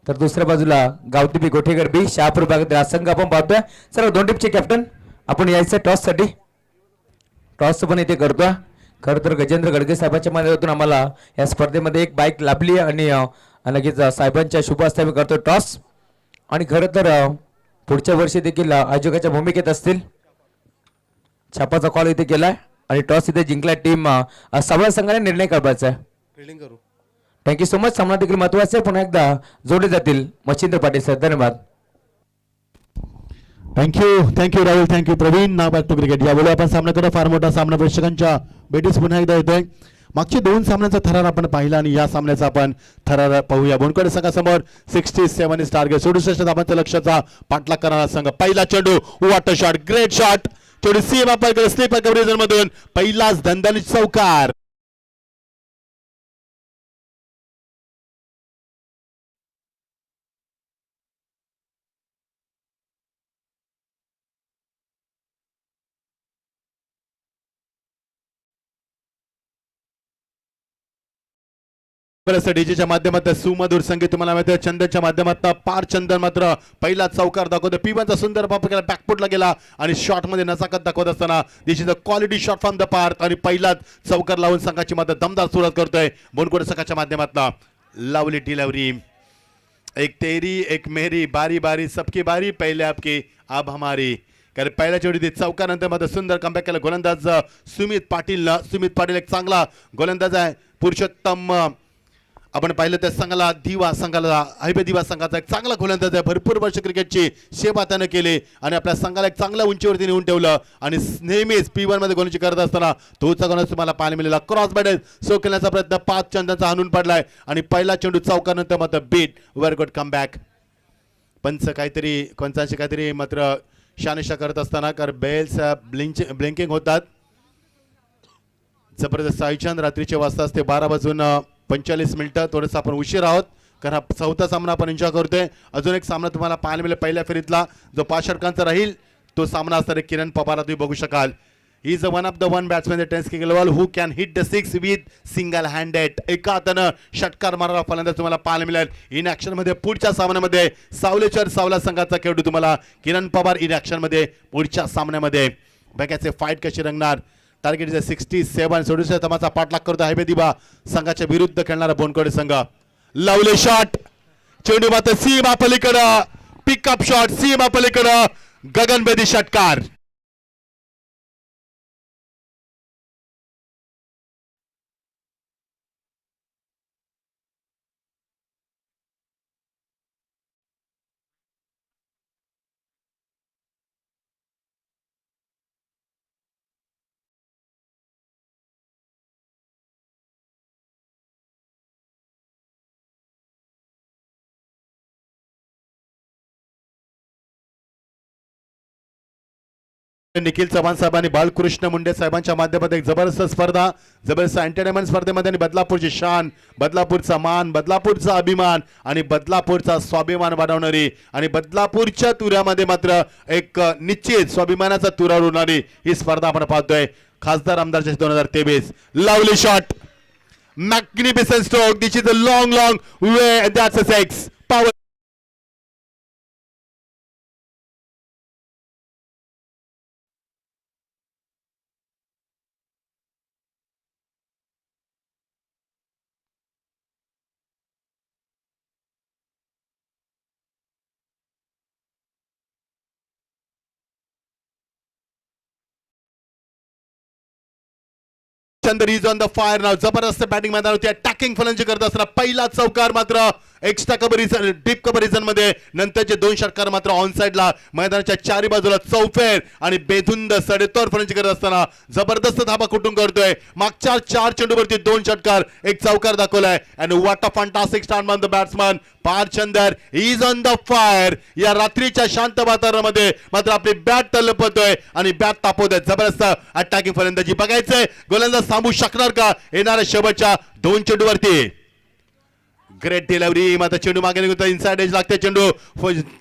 तर दुसऱ्या बाजूला गावदेवी गोठेकर बी शहापूर भागातील हा संघ आपण पाहतोय. चला 2 टीमचे कॅप्टन आपण यायचं टॉस साठी. टॉस पण इथे करतोय. खरं तर गजेंद्र गडगे साहेबांच्या माध्यमातून आम्हाला या स्पर्धेमध्ये एक बाईक लाभली आणि लगेच साहेबांच्या शुभ हस्ते आम्ही करतोय टॉस. आणि खरं तर पुढच्या वर्षी देखील आयोजकाच्या भूमिकेत असतील. छापाचा कॉल इथे केलाय आणि टॉस इथे जिंकलाय टीम सावळा संघाने निर्णय करायचा आहे. Thank you so much. सामना देखील महत्वाचा आहे. पुन्हा एकदा जोडले जातील मच्छिंद्र पाटील सर. धन्यवाद. Thank you Rahul, thank you Praveen. नाव बॅक टू क्रिकेट. या बोलू आपण सामना करू. फार मोठा सामना प्रेक्षकांच्या भेटीस पुन्हा एकदा येतोय. मागचे 2 सामन्यांचा थरार आपण पाहिला आणि या सामन्याचा आपण थरार पाहूया. बोनकडे संघासमोर 67 इज टार्गेट. 67 धावांच्या लक्ष्याचा पाठलाग करणारा संघ. पहिला चेंडू, वॉटर शॉट, ग्रेट शॉट. चेंडू सीमा पलीकडे स्लीपर कव्हरेज मधून पहिलाच दणदणीत चौकार. डीजेच्या माध्यमातून सुमधुर संगीत तुम्हाला मिळतं. चंदनच्या माध्यमातून पार चंदन मात्र पहिला चौकार दाखवतो. पीवांचा सुंदर बाप केला, बॅकफुटला गेला आणि शॉट मध्ये नजाकत दाखवत असताना this is a quality shot from the park आणि पहिलाच चौकार लावून संघाची मात्र दमदार सुरुवात करतोय बोनकोड संघाच्या माध्यमातून. लवली डिलिव्हरी, एक तेरी एक मेरी, बारी बारी सबकी बारी, पहिले आपकी अब हमारी. कारण पहिल्या चेंडू चौकानंतर मात्र सुंदर कमबॅक केला गोलंदाज सुमित पाटील. सुमित पाटील एक चांगला गोलंदाज आहे. पुरुषोत्तम आपण पाहिलं त्या संघाला दिवा संघाला हैबे दिवा संघाचा एक चांगला गोलंदाज आहे. भरपूर वर्ष क्रिकेटची सेवा त्यानं केली आणि आपल्या संघाला एक चांगल्या उंचीवरती नेऊन ठेवलं आणि नेहमीच P1 मध्ये गोलंदाजी करत असताना तोचा गोलंदाज तुम्हाला पाहायला मिळाला. क्रॉस बॅट सो खेळण्याचा प्रयत्न 5 चंदाचा हाणून पडलाय आणि पहिला चेंडू चौकानंतर मात्र बीट व्हेरी गुड कमबॅक. पंच काहीतरी पंचांशी काहीतरी मात्र शानिशा करत असताना कारण बेल्स ब्लिंकिंग होतात. जबरदस्त आयोजन रात्रीचे वाजता असते 12:45. थोडंसं आपण उशीर आहोत कारण हा चौथा सामना आपण एन्जॉय करतोय. अजून एक सामना तुम्हाला पाहायला मिळेल पहिल्या फेरीतला जो 5 षटकांचा राहील तो सामना असणार किरण पवार तुम्ही बघू शकाल. He is one of the one batsman the tens king who can hit the 6 with single handed. एका हातानं षटकार मारणारा फलंदाज तुम्हाला पाहायला मिळेल इन ऍक्शन मध्ये. पुढच्या सामन्यामध्ये सावलेश्वर सावला संघाचा खेळाडू तुम्हाला किरण पवार इन ऍक्शन मध्ये पुढच्या सामन्यामध्ये. बघायचे फाईट कशी रंगणार. टार्गेट 67. 67 धावांचा पाठलाग करतो हैबे दिवा संघाच्या विरुद्ध खेळणारा बोनकोडे संघ. लवले शॉट, चेंडू मात्र सीमा पलीकडं, पिकअप शॉट सीमा पलीकडं, गगनभेदी षटकार. निखिल चव्हाण साहेबांनी बालकृष्ण मुंडे साहेबांच्या माध्यमातून एक जबरदस्त स्पर्धा, जबरदस्त एंटरटेनमेंट स्पर्धेमध्ये आणि बदलापूरची शान, बदलापूरचा मान, बदलापूरचा अभिमान आणि बदलापूरचा स्वाभिमान वाढवणारी आणि बदलापूरच्या तुऱ्यामध्ये मात्र एक निश्चित स्वाभिमानाचा तुरा उडणारी ही स्पर्धा आपण पाहतोय. खासदार आमदारच्या 2023. Lovely shot, magnificent stroke, this is a long way, that's a 6 power. Chandar is on the fire now. जबरदस्त बॅटिंग मैदानावरती अटॅकिंग फलंदाजी करत असताना पहिला चौकार मात्र एक्स्ट्रा कव्हर डीप कव्हर मध्ये. नंतरचे 2 षटकार मात्र ऑन साइडला मैदानाच्या चारी बाजूला चौफेर आणि बेधुंद सडेतोड फलंदाजी करत असताना जबरदस्त धाबा कुठून करतोय. मागच्या 4 चेंडूवरती 2 षटकार एक चौकार दाखवलाय and what a fantastic start from the batsman Parchandar is on the fire. या रात्रीच्या शांत वातावरणामध्ये मात्र आपली बॅट तलपतोय आणि बॅट तापवतोय. जबरदस्त अटॅकिंग फलंदाजी बघायचंय गोलंदाज थांबू शकणार का येणाऱ्या शेवटच्या 2 चेंडूवरती. ग्रेट डिलिव्हरी मात्र चेंडू मागे निघतो. इनसाइड एज लागते, चेंडू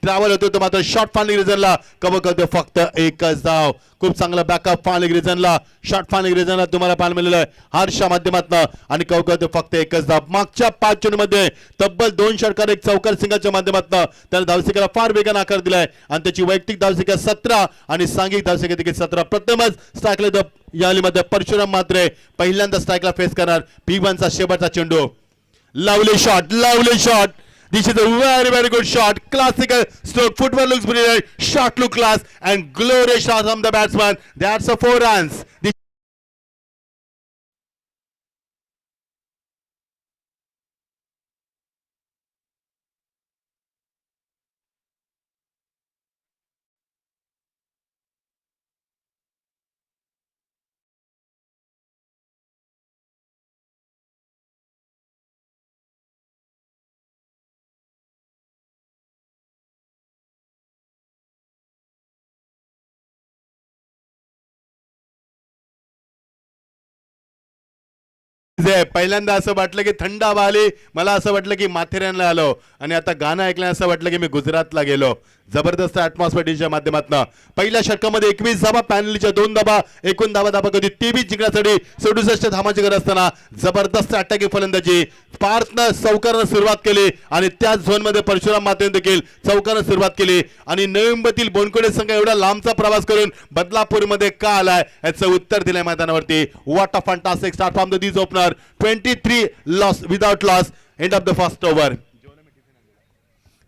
ट्रॅव्हल होतो तो मात्र शॉर्ट फार्लिंग रिजनला कव्हर करतो. फक्त एकच धाव. खूप चांगला बॅकअप फार्लिंग रिजनला, शॉर्ट फार्लिंग रिजनला तुम्हाला पाहायला मिळालं आहे हर्षा माध्यमातून आणि कव्हर करतो फक्त एकच धाव. मागच्या 5 चेंडूमध्ये तब्बल 2 षटकार एक चौकार सिंगाच्या माध्यमातून त्याने धावसंख्येला फार वेगाने आकार दिलाय आणि त्याची वैयक्तिक धावसंख्या 17 आणि सांघिक धावसंख्या देखील 17. प्रथमच स्ट्राईकला या मध्ये परशुराम मात्रे पहिल्यांदा स्ट्राईकला फेस करणार. P1चा शेवटचा चेंडू. Lovely shot, lovely shot. This is a very good shot. Classical stroke. Footwork looks brilliant. Shot look class and glorious shot from the batsman. That's a 4 runs. पहिल्यांदा असं वाटलं की थंड हवा आली, मला असं वाटलं की माथेरानला आलो आणि आता गाणं ऐकलं असं वाटलं की मी गुजरातला गेलो. जबरदस्त ॲटमॉस्फिअरच्या माध्यमातून पहिल्या षटकामध्ये 21 धावा, पॅनलच्या 2 धावा, एकूण धावा कधी 23 जिंकण्यासाठी 67 धावांची गरज असताना जबरदस्त अटॅकिंग फलंदाजी पार्थनं चौकारानं सुरुवात केली आणि त्याच झोनमध्ये परशुराम मातेने देखील चौकानं सुरुवात केली आणि नवी मुंबईतील बोनकोडे संघ एवढा लांबचा प्रवास करून बदलापूरमध्ये का आलाय याचं उत्तर दिलंय मैदानावरती. What a fantastic start from the this opener. 23 loss without loss end of the first over.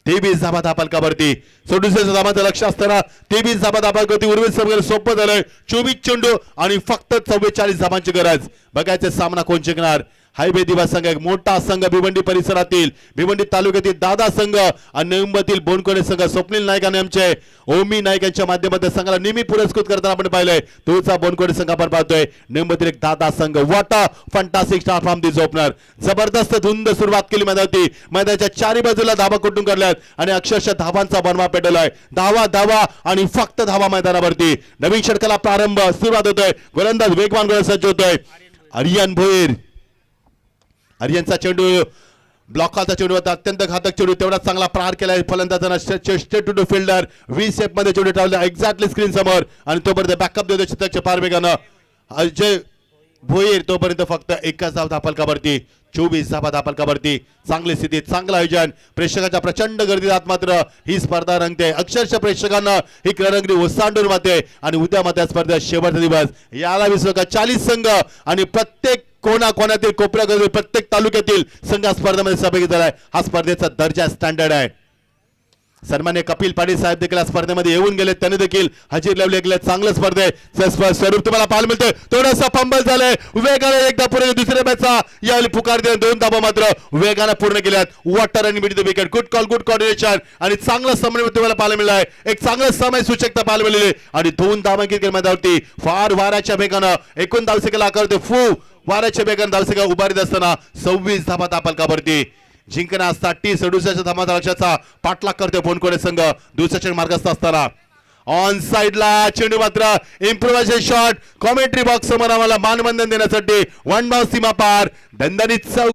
23 धाबा धापलकावरती 67 धाबांचं लक्ष असताना 23 धाबा धापलकावरती उर्वरित सगळं सोपं झालंय. 24 चेंडू आणि फक्त 44 धाबांची गरज. बघायचे सामना कोण जिंकणार. हायवे दिवस संघ एक मोठा संघ भिवंडी परिसरातील भिवंडी तालुक्यातील दादा संघ आणि नवी मुंबईतील बोनकोडे संघ स्वप्नील नाईक आणि आमचे ओमी नाईक यांच्या माध्यमातून संघाला नेहमी पुरस्कृत करताना आपण पाहिलंय. तोचा बोनकोडे संघ आपण पाहतोय. नवी मुंबईतील एक दादा संघ. What a fantastic start from this opener. जबरदस्त धुंद सुरुवात केली मैदानावरती. मैदानाच्या चारी बाजूला धाबा कुटून काढल्यात आणि अक्षरशः धावांचा बनवा पेटवलाय. धावा धावा आणि फक्त धावा मैदानावरती. नवीन षटकाला प्रारंभ सुरुवात होतोय. गोलंदाज वेगवान गोलंदाज सज्ज होतोय. आर्यन भोईर. आर्यनचा चेंडू ब्लॉक खालचा चेंडू होता. अत्यंत घातक चेंडू. तेवढा चांगला प्रहार केलाय फलंदाजांना. Straight to fielder V shape मध्ये चेंडू ठेवला एक्झॅक्टली स्क्रीन समोर आणि तोपर्यंत बॅकअप देतो शतकच्या पार वेगानं अजय भोईर. तोपर्यंत फक्त एकच धाव धापलकावरती. 24 धाबा धापलकावरती. चांगली स्थिती, चांगलं आयोजन. प्रेक्षकांच्या प्रचंड गर्दीत मात्र ही स्पर्धा रंगते. अक्षरशः प्रेक्षकांना ही रंगली ओसांडून माते आणि उद्या मात्र स्पर्धा शेवटचा दिवस. याला विसरू नका. 40 संघ आणि प्रत्येक कोणाकोणातील कोपऱ्यातील प्रत्येक तालुक्यातील संघ स्पर्धेमध्ये सहभागी झालाय. हा स्पर्धेचा दर्जा स्टँडर्ड आहे. सन्मान्य कपिल पाटील साहेब देखील स्पर्धेमध्ये येऊन गेले. त्यांनी देखील हजेरी लावली गेले. चांगलं स्पर्धे स्वरूप तुम्हाला पाहायला मिळतंय. थोडासा फंबल झालंय. वेगाने एकदा पूर्ण दुसऱ्या मॅचचा यावेळी पुकार दिला. 2 धाबा मात्र वेगाने पूर्ण केल्यात. वॉटर आणि mid the wicket. Good call, good coordination आणि चांगला समन्वय तुम्हाला पाहायला मिळालाय. एक चांगलं समय सूचकता पाहायला मिळाली आणि 2 धावा क्रिकेट मैदानावरती फार वाऱ्याच्या वेगानं एकूण धावसंख्येला आकारते फू वाऱ्याच्या वेगानं धावसंख्या उभारीत असताना 26 धाबा धापलकावरती. जिंकण्यासाठी 67 धावांचा लक्ष्याचा पाठलाग करते बोनकोडे संघ. दुसऱ्या मार्गस्थ असताना ऑन साइडला चेंडू मात्र इम्प्रोव्हायझेशन शॉट. कॉमेंट्री बॉक्स समोर आम्हाला मानवंदन देण्यासाठी वन बाउंस सीमा पार दणदणीत चौक.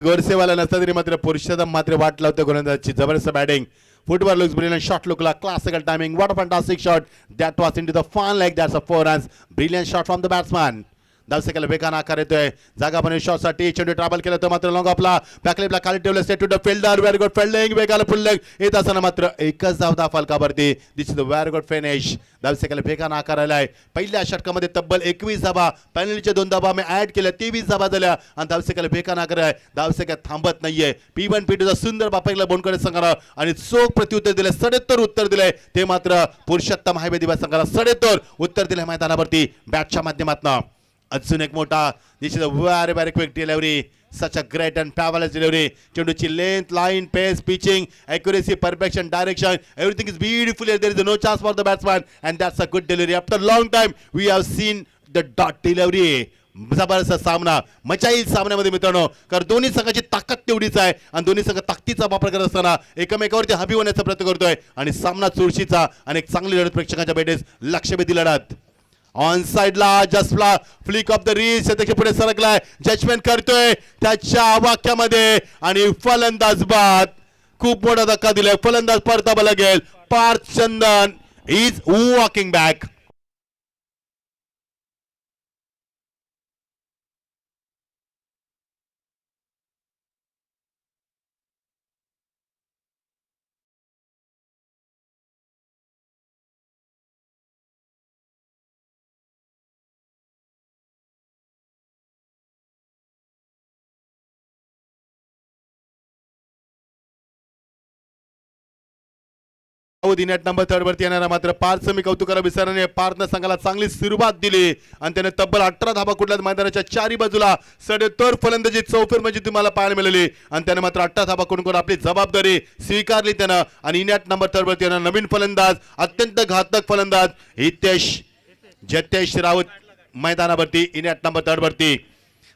गोरसेवाला नसता तरी मात्र पुरुषोत्तम मात्र वाट लावते गोलंदाजाची. जबरदस्त batting. Football looks brilliant shot लुकला classical timing. What a fantastic shot that was into the fun like that's a 4 runs. Brilliant shot from the batsman. धावसंख्येला वेगानं आकार येतोय. जागा बनवून शॉटसाठी चेंडू ट्रॅव्हल केला तो मात्र लॉंग आपला बॅकलेपला खाली ठेवलं. Straight to the fielder. Very good fielding. वेगाला फुल्लेग येत असताना मात्र एकच धाव धापलकावरती. This is the very good finish. धावसंख्येला वेगानं आकार आलाय. पहिल्या षटकामध्ये तब्बल 21 धावा, पॅनलच्या 2 धावा मी ऍड केल्या. 23 धावा झाल्या आणि धावसंख्येला वेगानं आकार आहे. धावसंख्या थांबत नाहीये. P1 P2 सुंदर बापाईला बोनकडे संघाला आणि चोख प्रत्युत्तर दिले. सडेतोड उत्तर दिले. ते मात्र पुरुषोत्तम हायवे दिवस संघाला सडेतोड उत्तर दिले मैदानावरती बॅटच्या माध्यमातून. अजून एक मोठा this is a very very quick delivery. such a great and fabulous delivery. चेंडूची length, line, pace, pitching, accuracy, perfection, direction, everything is beautiful. There is no chance for the batsman and that's a good delivery. After a long time we have seen the dot delivery. जबरदस्त सामना, मजा येईल सामन्यामध्ये मित्रांनो. कारण दोन्ही संघाची ताकद तेवढीच आहे आणि दोन्ही संघ ताकदीचा वापर करत असताना एकमेकावरती हवी होण्याचा प्रयत्न करतोय आणि सामना चुरशीचा आणि एक चांगली लढत प्रेक्षकांच्या भेटीस लक्षवेधी लढत. ऑन साइडला जसला फ्लिक ऑफ द रिस्ट त्याच्या पुढे सरकलाय. जजमेंट करतोय त्याच्या वाक्यामध्ये आणि फलंदाज बाद. खूप मोठा धक्का दिलाय. फलंदाज परतावा लागेल. Parth Chandan is walking back. Net number 3 वरती येणारा मात्र पार्थ मी कौतुक करा विसरणे पार्थनं संघाला चांगली सुरुवात दिली आणि त्याने तब्बल 18 धाबा कुठल्या मैदानाच्या चारी बाजूला सडेतोड फलंदाजी चौफेर म्हणजे तुम्हाला पाहायला मिळाली आणि त्याने मात्र 18 धाबा करून आपली जबाबदारी स्वीकारली त्यानं आणि नेट नंबर 3 वरती येणारा नवीन फलंदाज अत्यंत घातक फलंदाज हितेश जतेश राऊत मैदानावरती नेट नंबर 3 वरती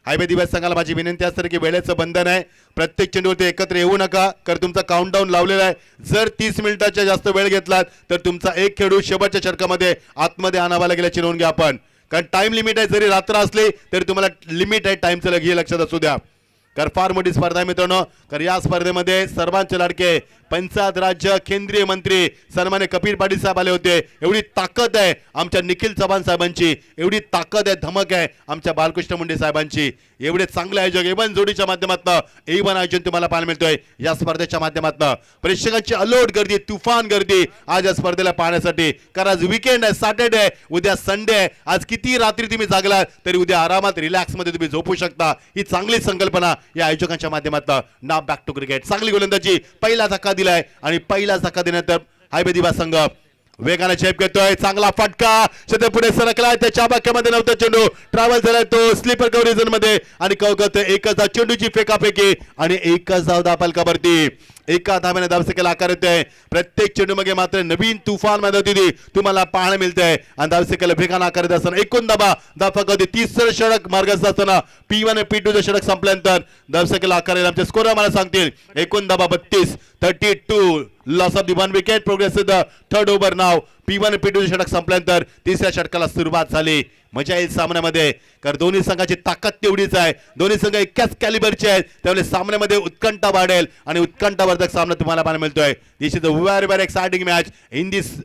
हायवे दिवस संघाला माझी विनंती असते की वेळेचं बंधन आहे प्रत्येक चेंडूवरती एकत्र येऊ नका कारण तुमचा काउंटडाऊन लावलेला आहे जर 30 मिनिटाच्या जास्त वेळ घेतलात तर तुमचा एक खेळू शेवटच्या षटकामध्ये आतमध्ये आणावा लागेल नोंद घ्या आपण कारण टाइम लिमिट आहे जरी रात्र असली तरी तुम्हाला लिमिट आहे टाइमचं हे लक्षात असू द्या कारण फार मोठी स्पर्धा आहे मित्रांनो कारण या स्पर्धेमध्ये सर्वांचे लाडके पंचायत राज्य केंद्रीय मंत्री सन्मान्य कपिल पाटील साहेब आले होते एवढी ताकद आहे आमच्या निखिल चव्हाण साहेबांची एवढी ताकद आहे धमक आहे आमच्या बालकृष्ण मुंडे साहेबांची एवढे चांगले आयोजक एवन जोडीच्या माध्यमातून एवन आयोजन तुम्हाला पाहायला मिळतोय या स्पर्धेच्या माध्यमातून प्रेक्षकांची अलोट गर्दी तुफान गर्दी आज या स्पर्धेला पाहण्यासाठी कारण आज वीकेंड आहे सॅटर्डे आहे उद्या संडे आहे आज किती रात्री तुम्ही जागलात तरी उद्या आरामात रिलॅक्स मध्ये तुम्ही झोपू शकता ही चांगली संकल्पना या आयोजकांच्या माध्यमातून नाव बॅक टू क्रिकेट चांगली गोलंदाजी पहिला धक्का दिलाय आणि पहिला धक्का दिल्यानंतर हायवे दिवा संघ वेगाने झेप घेतोय चांगला फटका सध्या पुढे सरकलाय त्याच्या बाक्यामध्ये नव्हता चेंडू ट्रॅव्हल झालाय तो स्लीपर कव्हरेजन मध्ये आणि कवकत एकच चेंडूची फेकाफेकी आणि एकच धाव दापलकावरती एका धाब्याने धावसकेला आकार येतोय प्रत्येक चेंडू मध्ये मात्र नवीन तुफान मैदानी तुम्हाला पाहायला मिळतंय आणि धावसकेला वेगाने आकार येत असताना एकूण धावफलकावरती 30 षटक मार्गस्थ असताना P1 आणि P2 षटक संपल्यानंतर धावसकेला आकार येईल आमचे स्कोर मला सांगतील एकूण धाबा 32 loss of the 1 wicket progress the third over now P1 आणि P2 षटक संपल्यानंतर तिसऱ्या षटकाला सुरुवात झाली मजा येईल सामन्यामध्ये कारण दोन्ही संघाची ताकद तेवढीच आहे दोन्ही संघ एकाच कॅलिबरचे आहेत त्यामुळे सामन्यामध्ये उत्कंठा वाढेल आणि उत्कंठावर्धक सामना तुम्हाला पाहायला मिळतोय this is a very very exciting match in this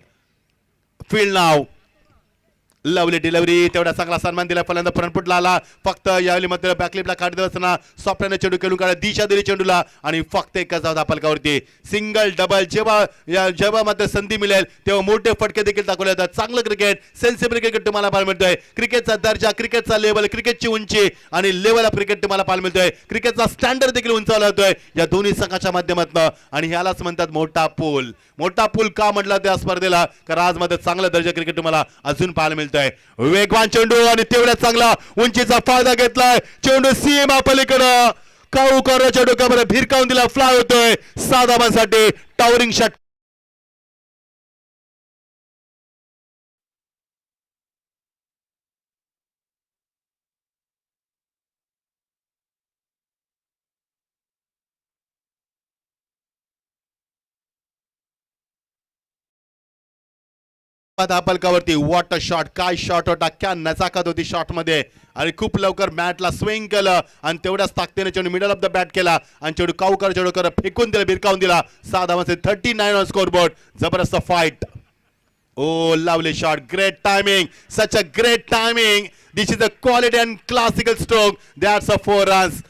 field now lovely delivery तेवढा चांगला सन्मान दिला पहिल्यांदा फ्रंटफुटला आला फक्त यावेळी मात्र बॅकलिपला काढत असताना सॉफ्टने चेंडू खेळून काढा दिशा दिली चेंडूला आणि फक्त एकाच धाव दापलकावरती सिंगल डबल जेव्हा मात्र संधी मिळेल तेव्हा मोठे फटके देखील दाखवले जातात चांगलं क्रिकेट सेन्सिबल क्रिकेट तुम्हाला पाहायला मिळतोय क्रिकेटचा दर्जा क्रिकेटचा लेवल क्रिकेटची उंची आणि लेवल ऑफ क्रिकेट तुम्हाला पाहायला मिळतोय क्रिकेटचा स्टँडर्ड देखील उंचावला जातोय या दोन्ही संघाच्या माध्यमातून आणि ह्यालाच म्हणतात मोठा पूल का म्हटलं त्या स्पर्धेला कारण आज मध्ये चांगला दर्जा क्रिकेट तुम्हाला अजून पाहायला मिळतोय वेगवान चेंडू आणि तेवढ्या चांगला उंचीचा फायदा घेतलाय चेंडू सीमा पलीकडे काऊकरच्या डोक्यामध्ये भिरकावून दिला फ्लाय होतोय 6 धावांसाठी टॉवरिंग शॉट धापलकावरती वॉट अ शॉट काय शॉट होता क्या नजाकत होती शॉट मध्ये आणि खूप लवकर मॅटला स्विंग केलं आणि तेवढ्याच ताकदीने चेंडू मिडल ऑफ द बॅट केला आणि चेंडू काऊकर चेंडूकर फेकून दिला भिरकावून दिला 6 धावांचे 39 ऑन स्कोरबोर्ड जबरदस्त fight oh lovely shot great timing such a great timing this is a quality and classical stroke that's a 4 runs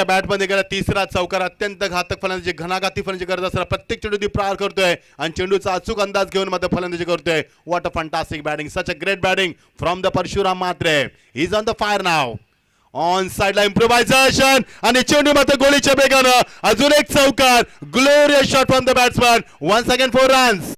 bat मध्ये गेला तिसरा चौकार अत्यंत घातक फलंदाजी घणाघाती फलंदाजी करत असताना प्रत्येक चेंडू प्रार करतोय आणि चेंडूचा अचूक अंदाज घेऊन मात्र फलंदाजी करतोय what a fantastic batting such a great batting from the Parshuram Matre he is on the fire now on साइडला इम्प्रोव्हायझेशन आणि चेंडू मात्र गोळीच्या बेगानं अजून एक चौकार glorious shot from the batsman once again 4 runs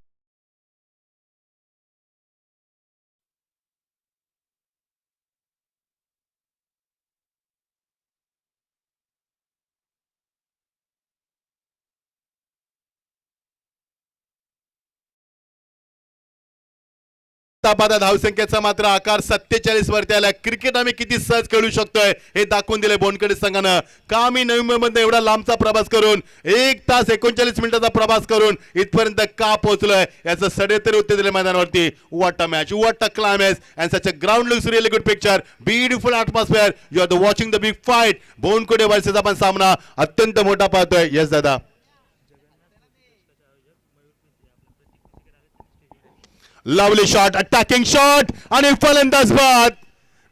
धावसंख्येचा मात्र आकार 47 वरती आला क्रिकेट आम्ही किती सहज खेळू शकतोय हे दाखवून दिले बोनकडे संघानं का मी नवी मुंबईमध्ये एवढा लांबचा प्रवास करून 1 तास 39 मिनिटाचा प्रवास करून इथपर्यंत का पोहोचलोय याचं सडेतरी उत्तर दिले मैदानावरती what a match what a climax and such a ground looks really good picture beautiful atmosphere you are the watching the big fight Bonkade versus आपण सामना अत्यंत मोठा पाहतोय यस दादा लवली शॉट अटॅकिंग शॉट आणि फलंदाज बाद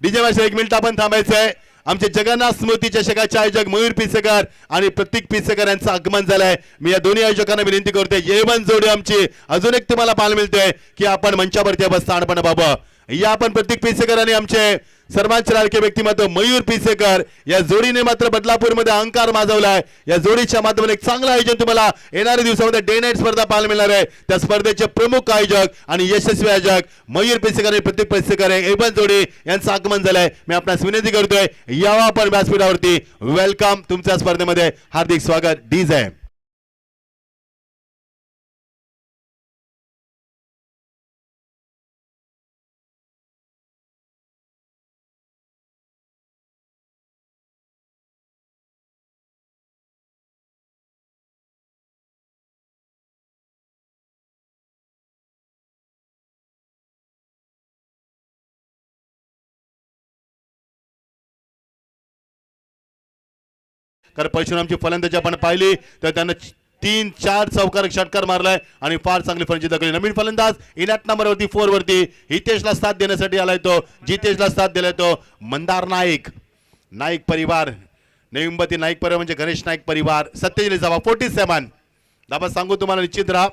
डीजे मॅच 1 मिनिट आपण थांबायचंय आमचे जगन्नाथ स्मृती चषकाचे आयोजक मयूर पिसेकर आणि प्रतीक पिसेकर यांचं आगमन झालंय. मी या दोन्ही आयोजकांना विनंती करतोय, येवन जोडी आमची अजून एक तुम्हाला पाहायला मिळतोय की आपण मंचावरती बसता पण बाबा या आपण प्रतीक पिसेकर आणि आमचे सर्वांचे लाडके व्यक्तिमत्व मयूर पिसेकर या जोडीने मात्र बदलापूरमध्ये अहंकार माजवलाय. या जोडीच्या माध्यमातून एक चांगलं आयोजन तुम्हाला येणाऱ्या दिवसामध्ये डे नाईट स्पर्धा पाहायला मिळणार आहे. त्या स्पर्धेचे प्रमुख आयोजक आणि यशस्वी आयोजक मयूर पिसेकर आणि प्रतीक पिसेकर एवन जोडी यांचं आगमन झालंय. मी आपणास विनंती करतोय, यावा आपण व्यासपीठावरती. वेलकम, तुमच्या स्पर्धेमध्ये हार्दिक स्वागत. डीजे कारण परशुरामची फलंदाजी आपण पाहिली तर त्यांना 3-4 चौकार षटकार मारलाय आणि फार चांगली फलंदाजी दाखवली. नवीन फलंदाज इनॅट नंबरवरती 4 वरती हितेशला साथ देण्यासाठी आलाय तो, जितेशला साथ दिलाय तो मंदार नाईक. नाईक परिवार, नवी मुंबईतील नाईक परिवार म्हणजे गणेश नाईक परिवार. सत्यजित धाबा 47 धाबा सांगू तुम्हाला निश्चित राहा.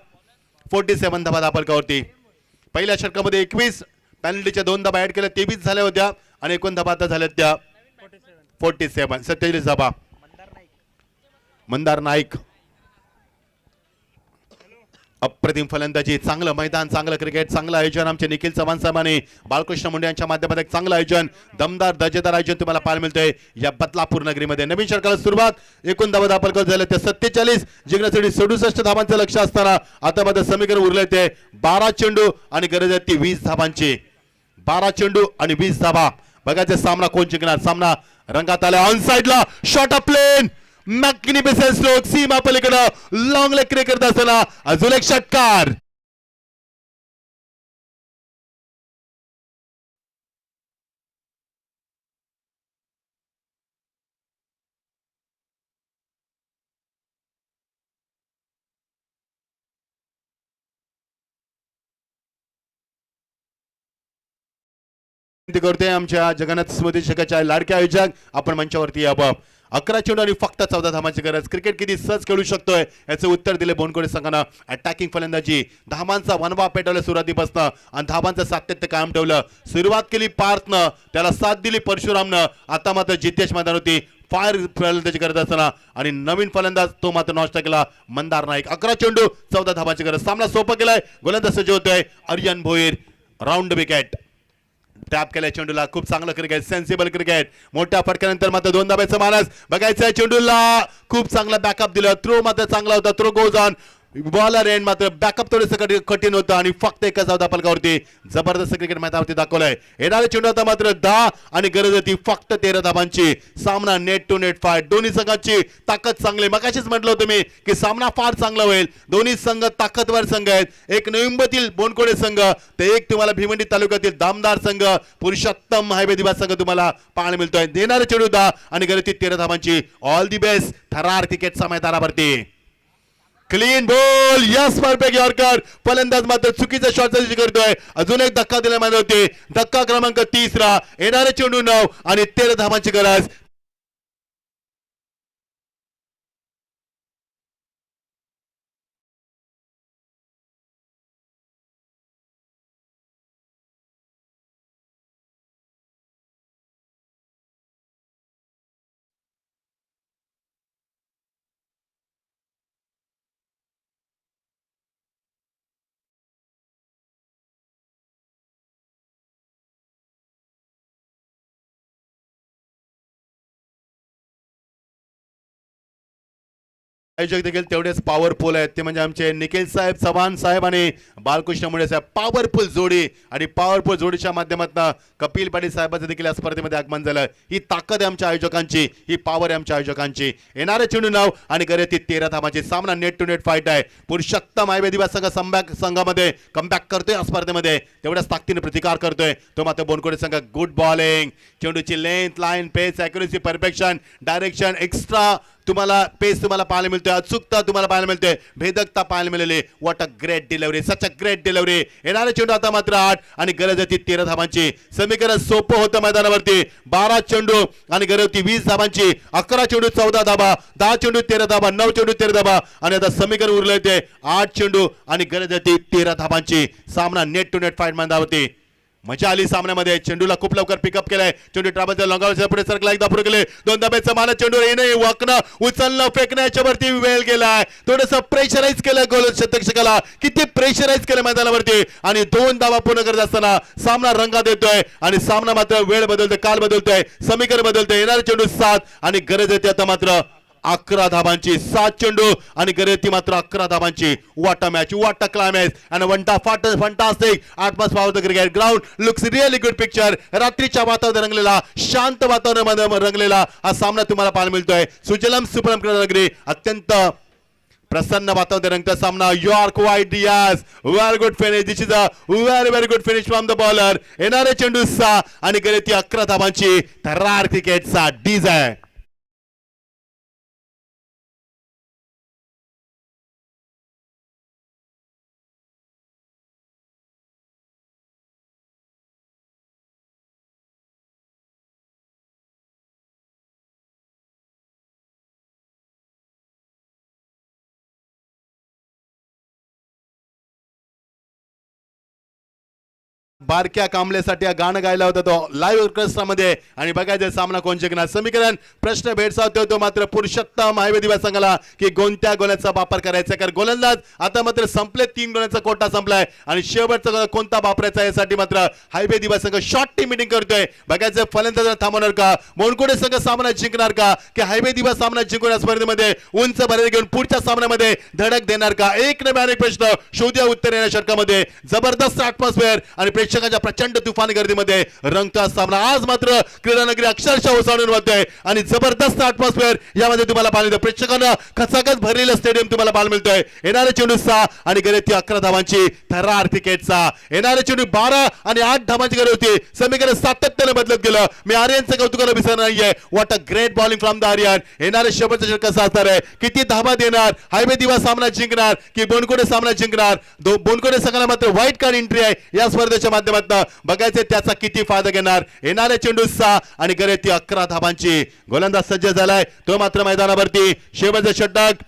47 धाबा दापलकावरती. पहिल्या षटकामध्ये 21 पॅनल्टीच्या 2 धाबा ऍड केल्या, 23 झाल्या होत्या आणि एकूण धाबा आता झाल्या त्या 47. सत्यजित धाबा, मंदार नाईक. अप्रतिम फलंदाजी, चांगलं मैदान, चांगलं क्रिकेट, चांगलं आयोजन आमचे निखिल चव्हाण साहेबांनी बालकृष्ण मुंडे यांच्या माध्यमातून एक चांगलं आयोजन, दमदार दर्जेदार आयोजन तुम्हाला पाहायला मिळतंय या बदलापूर नगरीमध्ये. नवीन षटकाला सुरुवात, एकूण धावा दाखल झाले ते 47, जिंकण्यासाठी 67 धावांचं लक्ष असताना आता मात्र समीकरण उरले ते 12 चेंडू आणि गरज आहे ती 20 धावांची. 12 चेंडू आणि 20 धावा. बघायचे सामना कोण जिंकणार. सामना रंगात आला. ऑन साइडला shot a plain, magnificent stroke, सीमा पलीकडे लॉंग लेग क्रिकेट करत असताना अजून एक षटकार. करते आमच्या जगन्नाथ स्मृती चषकाच्या लाडके आयोजक आपण मंचावरती यावं. 11 चेंडू आणि फक्त 14 धावांची गरज. क्रिकेट किती सहज खेळू शकतोय याचं उत्तर दिले बोनकोडे संघानं. अटॅकिंग फलंदाजी, धावांचा वनवा पेटवला सुरुवातीपासून आणि धावांचं सातत्य कायम ठेवलं. सुरुवात केली पार्थनं, त्याला साथ दिली परशुरामनं. आता मात्र जितेश मैदान होती फायर फलंदाजी करत असताना आणि नवीन फलंदाज तो मात्र नॉस्ट केला मंदार नाईक. 11 चेंडू 14 धावांची गरज. सामना सोपा केलाय. गोलंदाज सज्ज होतोय Aryan Bhoir. Round wicket. Tap केल्या चेंडूला. खूप चांगलं क्रिकेट, सेन्सिबल क्रिकेट. मोठ्या फटक्यानंतर मात्र 2 धाब्याचा मानस बघायचं. चेंडूला खूप चांगला बॅकअप दिलं. थ्रो मात्र चांगला होता. Throw goes on. Bowler end मात्र बॅकअप थोडंसं कठीण होतं आणि फक्त एकाच धावा फलकावरती जबरदस्त क्रिकेट मैदानावरती दाखवलंय. येणारे चेंडू आता मात्र 10 आणि गरज होती फक्त 13 धावांची. सामना नेट टू नेट फाईट. दोन्ही संघांची ताकद चांगली. मगाशीच म्हटलं होतं मी की सामना फार चांगला होईल. दोन्ही संघ ताकदवर संघ आहेत. एक नवी मुंबईतील बोनकोडे संघ तर एक तुम्हाला भिवंडी तालुक्यातील दामदार संघ पुरुषोत्तम हायवे दिवस संघ तुम्हाला पाहायला मिळतोय. देणारे चेंडू 10 आणि गरज होती 13 धावांची. ऑल दी बेस्ट थरार क्रिकेटचा मैदानावरती. Clean ball, yes perfect yorker. फलंदाज मात्र चुकीचा शॉट करतोय. अजून एक धक्का दिला मानत होते. धक्का क्रमांक 3. येणारे चेंडू 9 आणि 13 धावांची गरज. आयोजक देखील तेवढेच पॉवरफुल आहेत. ते म्हणजे आमचे निखिल साहेब चव्हाण साहेब आणि बालकृष्ण मुंडे साहेब. पॉवरफुल जोडी आणि पॉवरफुल जोडीच्या माध्यमातून कपिल पाटील साहेबांचं देखील या स्पर्धेमध्ये आगमन झालं. ही ताकद आहे आमच्या आयोजकांची, ही पॉवर आहे आमच्या आयोजकांची. येणारे चेंडू 9 आणि गरजेची 13 धावांची. सामना नेट टू नेट फाईट आहे. पुरुषोत्तम हायवे दिवस संघामध्ये कमबॅक करतोय या स्पर्धेमध्ये. तेवढ्याच ताकदीने प्रतिकार करतोय तो मात्र बोनकोडे संघ. Good bowling. चेंडूची length, line, pace, accuracy, perfection, direction, extra तुम्हाला पेस तुम्हाला पाहायला मिळतोय, अचूकता तुम्हाला पाहायला मिळते, भेदकता पाहायला मिळाली. What a great delivery, such a great delivery. येणारे चेंडू आता मात्र 8 आणि गरज होती 13 धावांची. समीकरण सोपं होतं मैदानावरती. 12 चेंडू आणि गरज होती 20 धावांची. 11 चेंडू 14 धाबा, 10 चेंडू 13 धाबा, 9 चेंडू 13 धाबा आणि आता समीकरण उरले ते 8 चेंडू आणि गरज होती 13 धाबांची. सामना नेट टू नेट फाईट मैदानावरती. मजा आली सामन्यामध्ये. चेंडूला खूप लवकर पिकअप केलाय. चेंडू ट्राबलच्या लॉंगावरच्या पुढे सरकला, एकदा पुढे गेले, 2 धाब्याचा माना चेंडू येणे, वाकणं, उचलणं, फेकण्याच्या वरती वेळ गेलाय. थोडंसं प्रेशराईज केलं गोल शतक्षकाला. किती प्रेशराईज केलं मैदानावरती आणि 2 धावा पूर्ण करत असताना सामना रंगात येतोय आणि सामना मात्र वेळ बदलतोय, काल बदलतोय, समीकरण बदलतोय. येणारे चेंडू 7 आणि गरज येते आता मात्र 11 धाबांची. 7 चेंडू आणि गरज ती मात्र 11 धाबांची. What a match, what a climax and fantastic atmosphere of the cricket ground looks really good picture. रात्रीच्या वातावरण रंगलेला, शांत वातावरणामध्ये रंगलेला हा सामना तुम्हाला पाहायला मिळतोय. सुजलम सुपलम क्रीडानगरी, अत्यंत प्रसन्न वातावरण रंगता सामना. यॉर्क वाईट डियास, very good finish. This is a very good finish from the bowler. येणारे चेंडू 6 आणि गरज ती 11 धाबांची. थरार क्रिकेटचा डीजे. बारक्या कांबळेसाठी हा गाणं गायला होता तो लाईव्ह ऑर्केस्ट्रामध्ये आणि बघायचं सामना कोण जिंकणार. समीकरण प्रश्न भेडसावतोय तो मात्र पुरुषोत्तम हायवे दिवस संघाला की कोणत्या गोल्याचा वापर करायचा. कारण गोलंदाज आता मात्र संपले, 3 गोल्यांचा कोटा संपलाय आणि शेवटचा कोणता वापरायचा यासाठी मात्र हायवे दिवस संघ शॉर्ट टीम मीटिंग करतोय. बघायचं फलंदाज थांबवणार का, मोनकोडे संघ सामना जिंकणार का, की हायवे दिवस सामना जिंकून या स्पर्धेमध्ये उंच भरारी घेऊन पुढच्या सामन्यामध्ये धडक देणार का. एक नव्याने प्रश्न शोध्या उत्तर येण्या षटकामध्ये जबरदस्त ॲटमॉस्फिअर आणि प्रेक्षकांच्या प्रचंड तुफान गर्दीमध्ये रंगता सामना. आज मात्र क्रीडानगरी अक्षरशः ओसाडून वाटतोय आणि जबरदस्त ॲटमॉस्फिअर यामध्ये तुम्हाला पाहायला मिळतं. प्रेक्षकांना खचाखच भरलेलं स्टेडियम तुम्हाला पाहायला मिळतोय. येणारे चेंडू 6 आणि गरज ती 11 धावांची. थरार क्रिकेटचा येणारे चेंडू 12 आणि 8 धावांची गरज होती. समीकरण सातत्याने बदलत गेलं. मी आर्यनचं कौतुकाला विसरणार नाहीये. What a great bowling from the Aryan. येणारे शेवटचा षटक कसा असणार आहे, किती धावा देणार, हायवे दिवा सामना जिंकणार की बोनकोडे सामना जिंकणार. बोनकोडे संघाला मात्र व्हाईट कार्ड एंट्री आहे या स्पर्धेच्या माध्यमातून. बघायचे त्याचा किती फायदा घेणार. येणारे चेंडू 6 आणि गरज ती 11 धावांची. गोलंदाज सज्ज झालाय तो मात्र मैदानावरती. शेवटचं षटक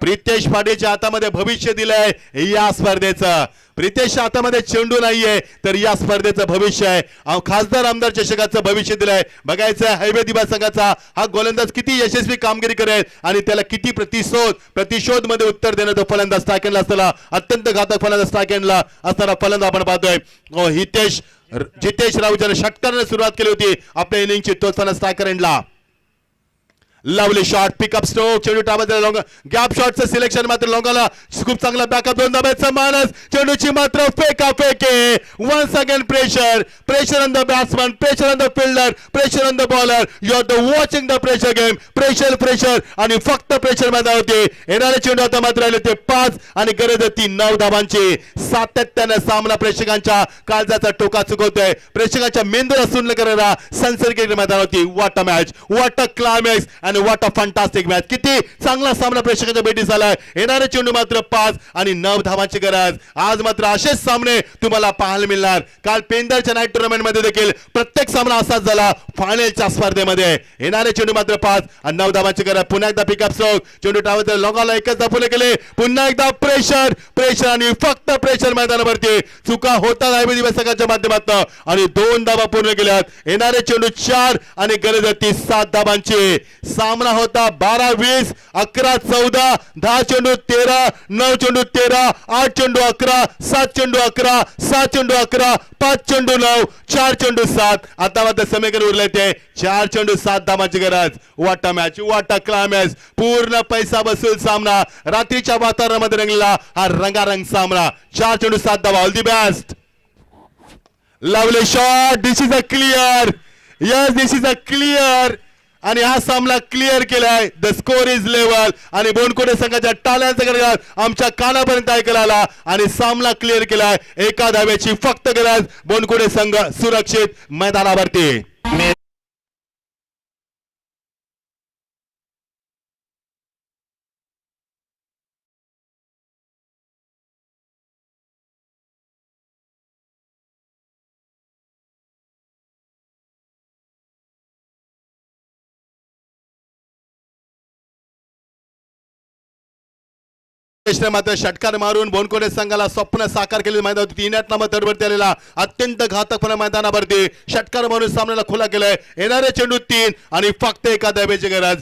प्रितेश पाटीलच्या हातामध्ये भविष्य दिलंय या स्पर्धेचं. प्रितेशच्या हातामध्ये चेंडू नाहीये तर या स्पर्धेचं भविष्य आहे. खासदार आमदार चषकाचं भविष्य दिलंय. बघायचं हायवे दिवस संघाचा हा गोलंदाज किती यशस्वी कामगिरी करेल आणि त्याला किती प्रतिशोध मध्ये उत्तर देणं तो फलंदाज स्ट्रायकॅन्डला असताना अत्यंत घातक फलंदाज स्ट्रायकॅन्डला असताना फलंदाज आपण पाहतोय. जितेश राऊतने षटकाराने सुरुवात केली होती आपल्या इनिंगची, तो स्ट्रायकर एंडला. लवली शॉट, पिकअप स्ट्रोक, चेंडू टाकायचा लॉंग गॅप शॉटचं सिलेक्शन मात्र लॉंगाला खूप चांगला बॅकअप. 2 धाब्याचा मानस, चेंडूची मात्र फेके. Once again pressure on the batsman, pressure on the fielder, pressure on the bowler. You are the watching the pressure game. Pressure आणि फक्त प्रेशर मध्ये होते. येणारे चेंडू आता मात्र राहिले ते 5 आणि गरज होती 9 धाबांची. सातत्याने सामना प्रेक्षकांच्या काळजाचा टोका चुकवतोय. प्रेक्षकांच्या मेंदूला सुन्न करायला संसर्ग मैदान होती. What a match, what a climax आणि व्हॉट अ फंटास्टिक मॅच. किती चांगला सामना प्रेक्षकांच्या भेटीस आलाय. येणारे चेंडू मात्र 5 आणि 9 धावांची गरज. आज मात्र असेच सामने तुम्हाला पाहायला मिळणार. काल पेंदरच्या नाईट टुर्नामेंट मध्ये देखील प्रत्येक सामना असाच झाला फायनलच्या स्पर्धेमध्ये. येणारे चेंडू मात्र 5 आणि 9 धावांची गरज. पुन्हा एकदा पिकअप स्ट्रोक, चेंडू टाकायचा लॉंगाला एकच दाखवले गेले. पुन्हा एकदा प्रेशर आणि फक्त प्रेशर मैदानावरती. चुका होतात हायवे दिवस संघाच्या माध्यमातून आणि 2 धावा पूर्ण केल्यात. येणारे चेंडू 4 आणि गरज होती 7 धावांची. सामना होता 12-20, 11-14, 10 चेंडू 13, 9 चेंडू 13, 8 चेंडू 11, 7 चेंडू 11, 6 चेंडू 11, 5 चेंडू 9, 4 चेंडू 7. आता मात्र समीकरण उरले ते 4 चेंडू 7 धावांची गरज. What a match, what a climax. पूर्ण पैसा बसूल सामना, रात्रीच्या वातावरणामध्ये रंगलेला हा रंगारंग सामना. 4 चेंडू 7 धावा. All the best. Lovely shot. This is a clear. Yes, this is a clear आणि हा सामना क्लिअर केलाय. द स्कोर इज लेवल आणि बोनकोडे संघाच्या टाळ्यांचा गरज आमच्या कानापर्यंत ऐकायला आला आणि सामना क्लिअर केलाय. एका धाव्याची फक्त गरज. बोनकोडे संघ सुरक्षित मैदानावरती. कृष्ण मात्र षटकार मारून बोनकोडे संघाला स्वप्न साकार केले मैदानावरती 3 नंबर थर्डवरती आलेला अत्यंत घातकपणे मैदानावरती षटकार मारून सामन्याला खुला केलाय. येणारे चेंडू 3 आणि फक्त एका धाब्याची गरज.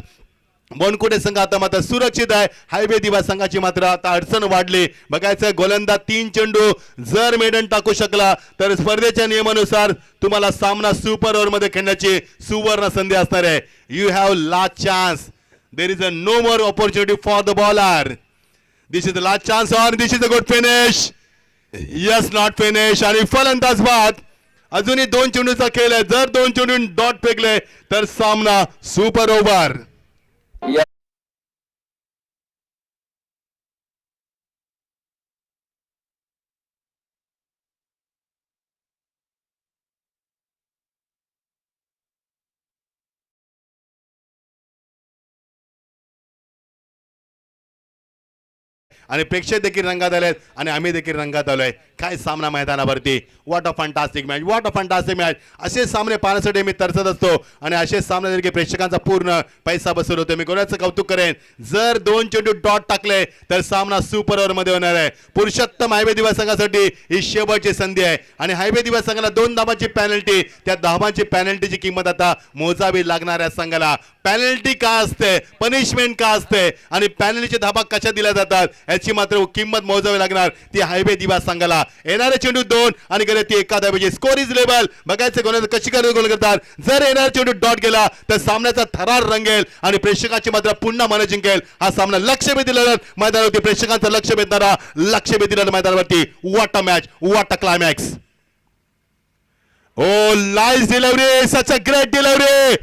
बोनकोडे संघ आता मात्र सुरक्षित आहे. हायवे दिवा संघाची मात्र आता अडचण वाढली. बघायचं गोलंदाज 3 चेंडू जर मेडन टाकू शकला तर स्पर्धेच्या नियमानुसार तुम्हाला सामना सुपर ओव्हर मध्ये खेळण्याची सुवर्ण संधी असणार आहे. You have last chance. There is a no more opportunity for the bowler. This is the last chance और this is a good finish. Yes not finish. आणि फलंदाज बाद. अजूनही 2 चेंडूचा खेळ आहे. जर 2 चेंडू डॉट फेकले तर सामना सुपर ओव्हर. आणि प्रेक्षक देखील रंगात आलेत आणि आम्ही देखील रंगात आलोय. काय सामना मैदानावरती. What a fantastic match. What a fantastic match. असे सामने पाहण्यासाठी मी तरसत असतो आणि असे सामने देखील प्रेक्षकांचा पूर्ण पैसा बसवत होतो. मी कोणाचं कौतुक करेन. जर 2 चेंडू डॉट टाकले तर सामना सुपर ओव्हर मध्ये होणार आहे. पुरुषोत्तम हायवे दिवा संघासाठी ही शेवटची संधी आहे आणि हायवे दिवा संघाला 2 धाबांची पॅनल्टी. त्या धाबांची पॅनल्टीची किंमत आता मोजावी लागणार आहे संघाला. पॅनल्टी का असते, पनिशमेंट का असते आणि पॅनल्टीचे धाबा कशा दिल्या जातात याची मात्र किंमत मोजावी लागणार ती हायवे दिवा संघाला. येणारे चेंडू 2 आणि गेले ती एका धाब्याची. Score is level. बघायचं गोल कशी गोल करतात. जर येणारा चेंडू डॉट गेला तर सामन्याचा थरार रंगेल आणि प्रेक्षकाची मात्र पुन्हा मन जिंकेल. हा सामना लक्ष वेधलेला मैदानावरती, प्रेक्षकांचं लक्ष वेधणारा, लक्ष वेधलेला मैदानावरती. What a match. What a climax. Oh nice delivery. Such a great delivery.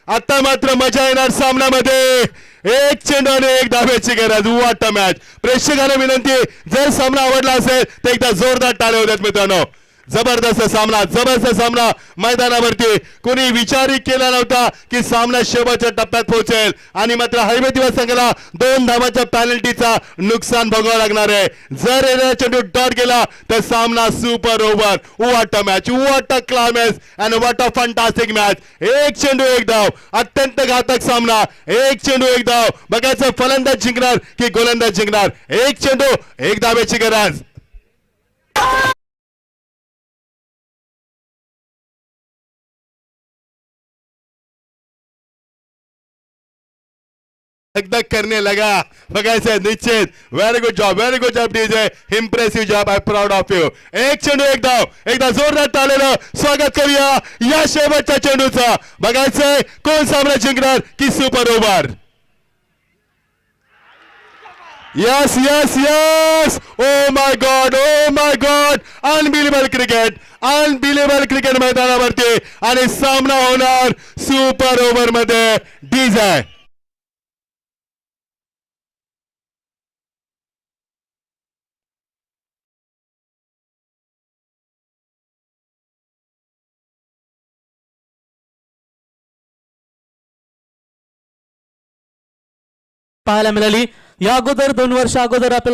आता मात्र मजा येणार सामन्यामध्ये. 1 चेंडू आणि 1 धाब्याची गरज. What a match. प्रेक्षकांना विनंती, जर सामना आवडला असेल तर एकदा जोरदार टाळ्या होत्यात मित्रांनो. जबरदस्त सामना, जबरदस्त सामना मैदानावरती. कोणी विचारही केला नव्हता की सामना शेवटच्या टप्प्यात पोहोचेल आणि मात्र हायवे दिवा संघाला 2 धावांच्या पॅनल्टीचा नुकसान भोगावं लागणार आहे. जर येणारा चेंडू डॉट गेला तर सामना super over. What a match. What a climax and what a fantastic match. 1 चेंडू 1 धाव. अत्यंत घातक सामना. 1 चेंडू 1 धाव. बघायचं फलंदाज जिंकणार की गोलंदाज जिंकणार. 1 चेंडू 1 धाब्याची गरज. करने लगा. बघायचं निश्चित. Very good job DJ. Impressive job. I proud of you. 1 चेंडू 1 धाव. एकदा जोरदार टाळलेलं स्वागत करूया या शेवटच्या चेंडूचा. बघायचंय कोण सामना जिंकणार की super over. Yes yes yes. Oh my God. Unbelievable cricket मैदानावरती आणि सामना होणार सुपर ओव्हर मध्ये. डीजे. पाहायला मिळाली. या अगोदर 2 वर्ष अगोदर आपल्याला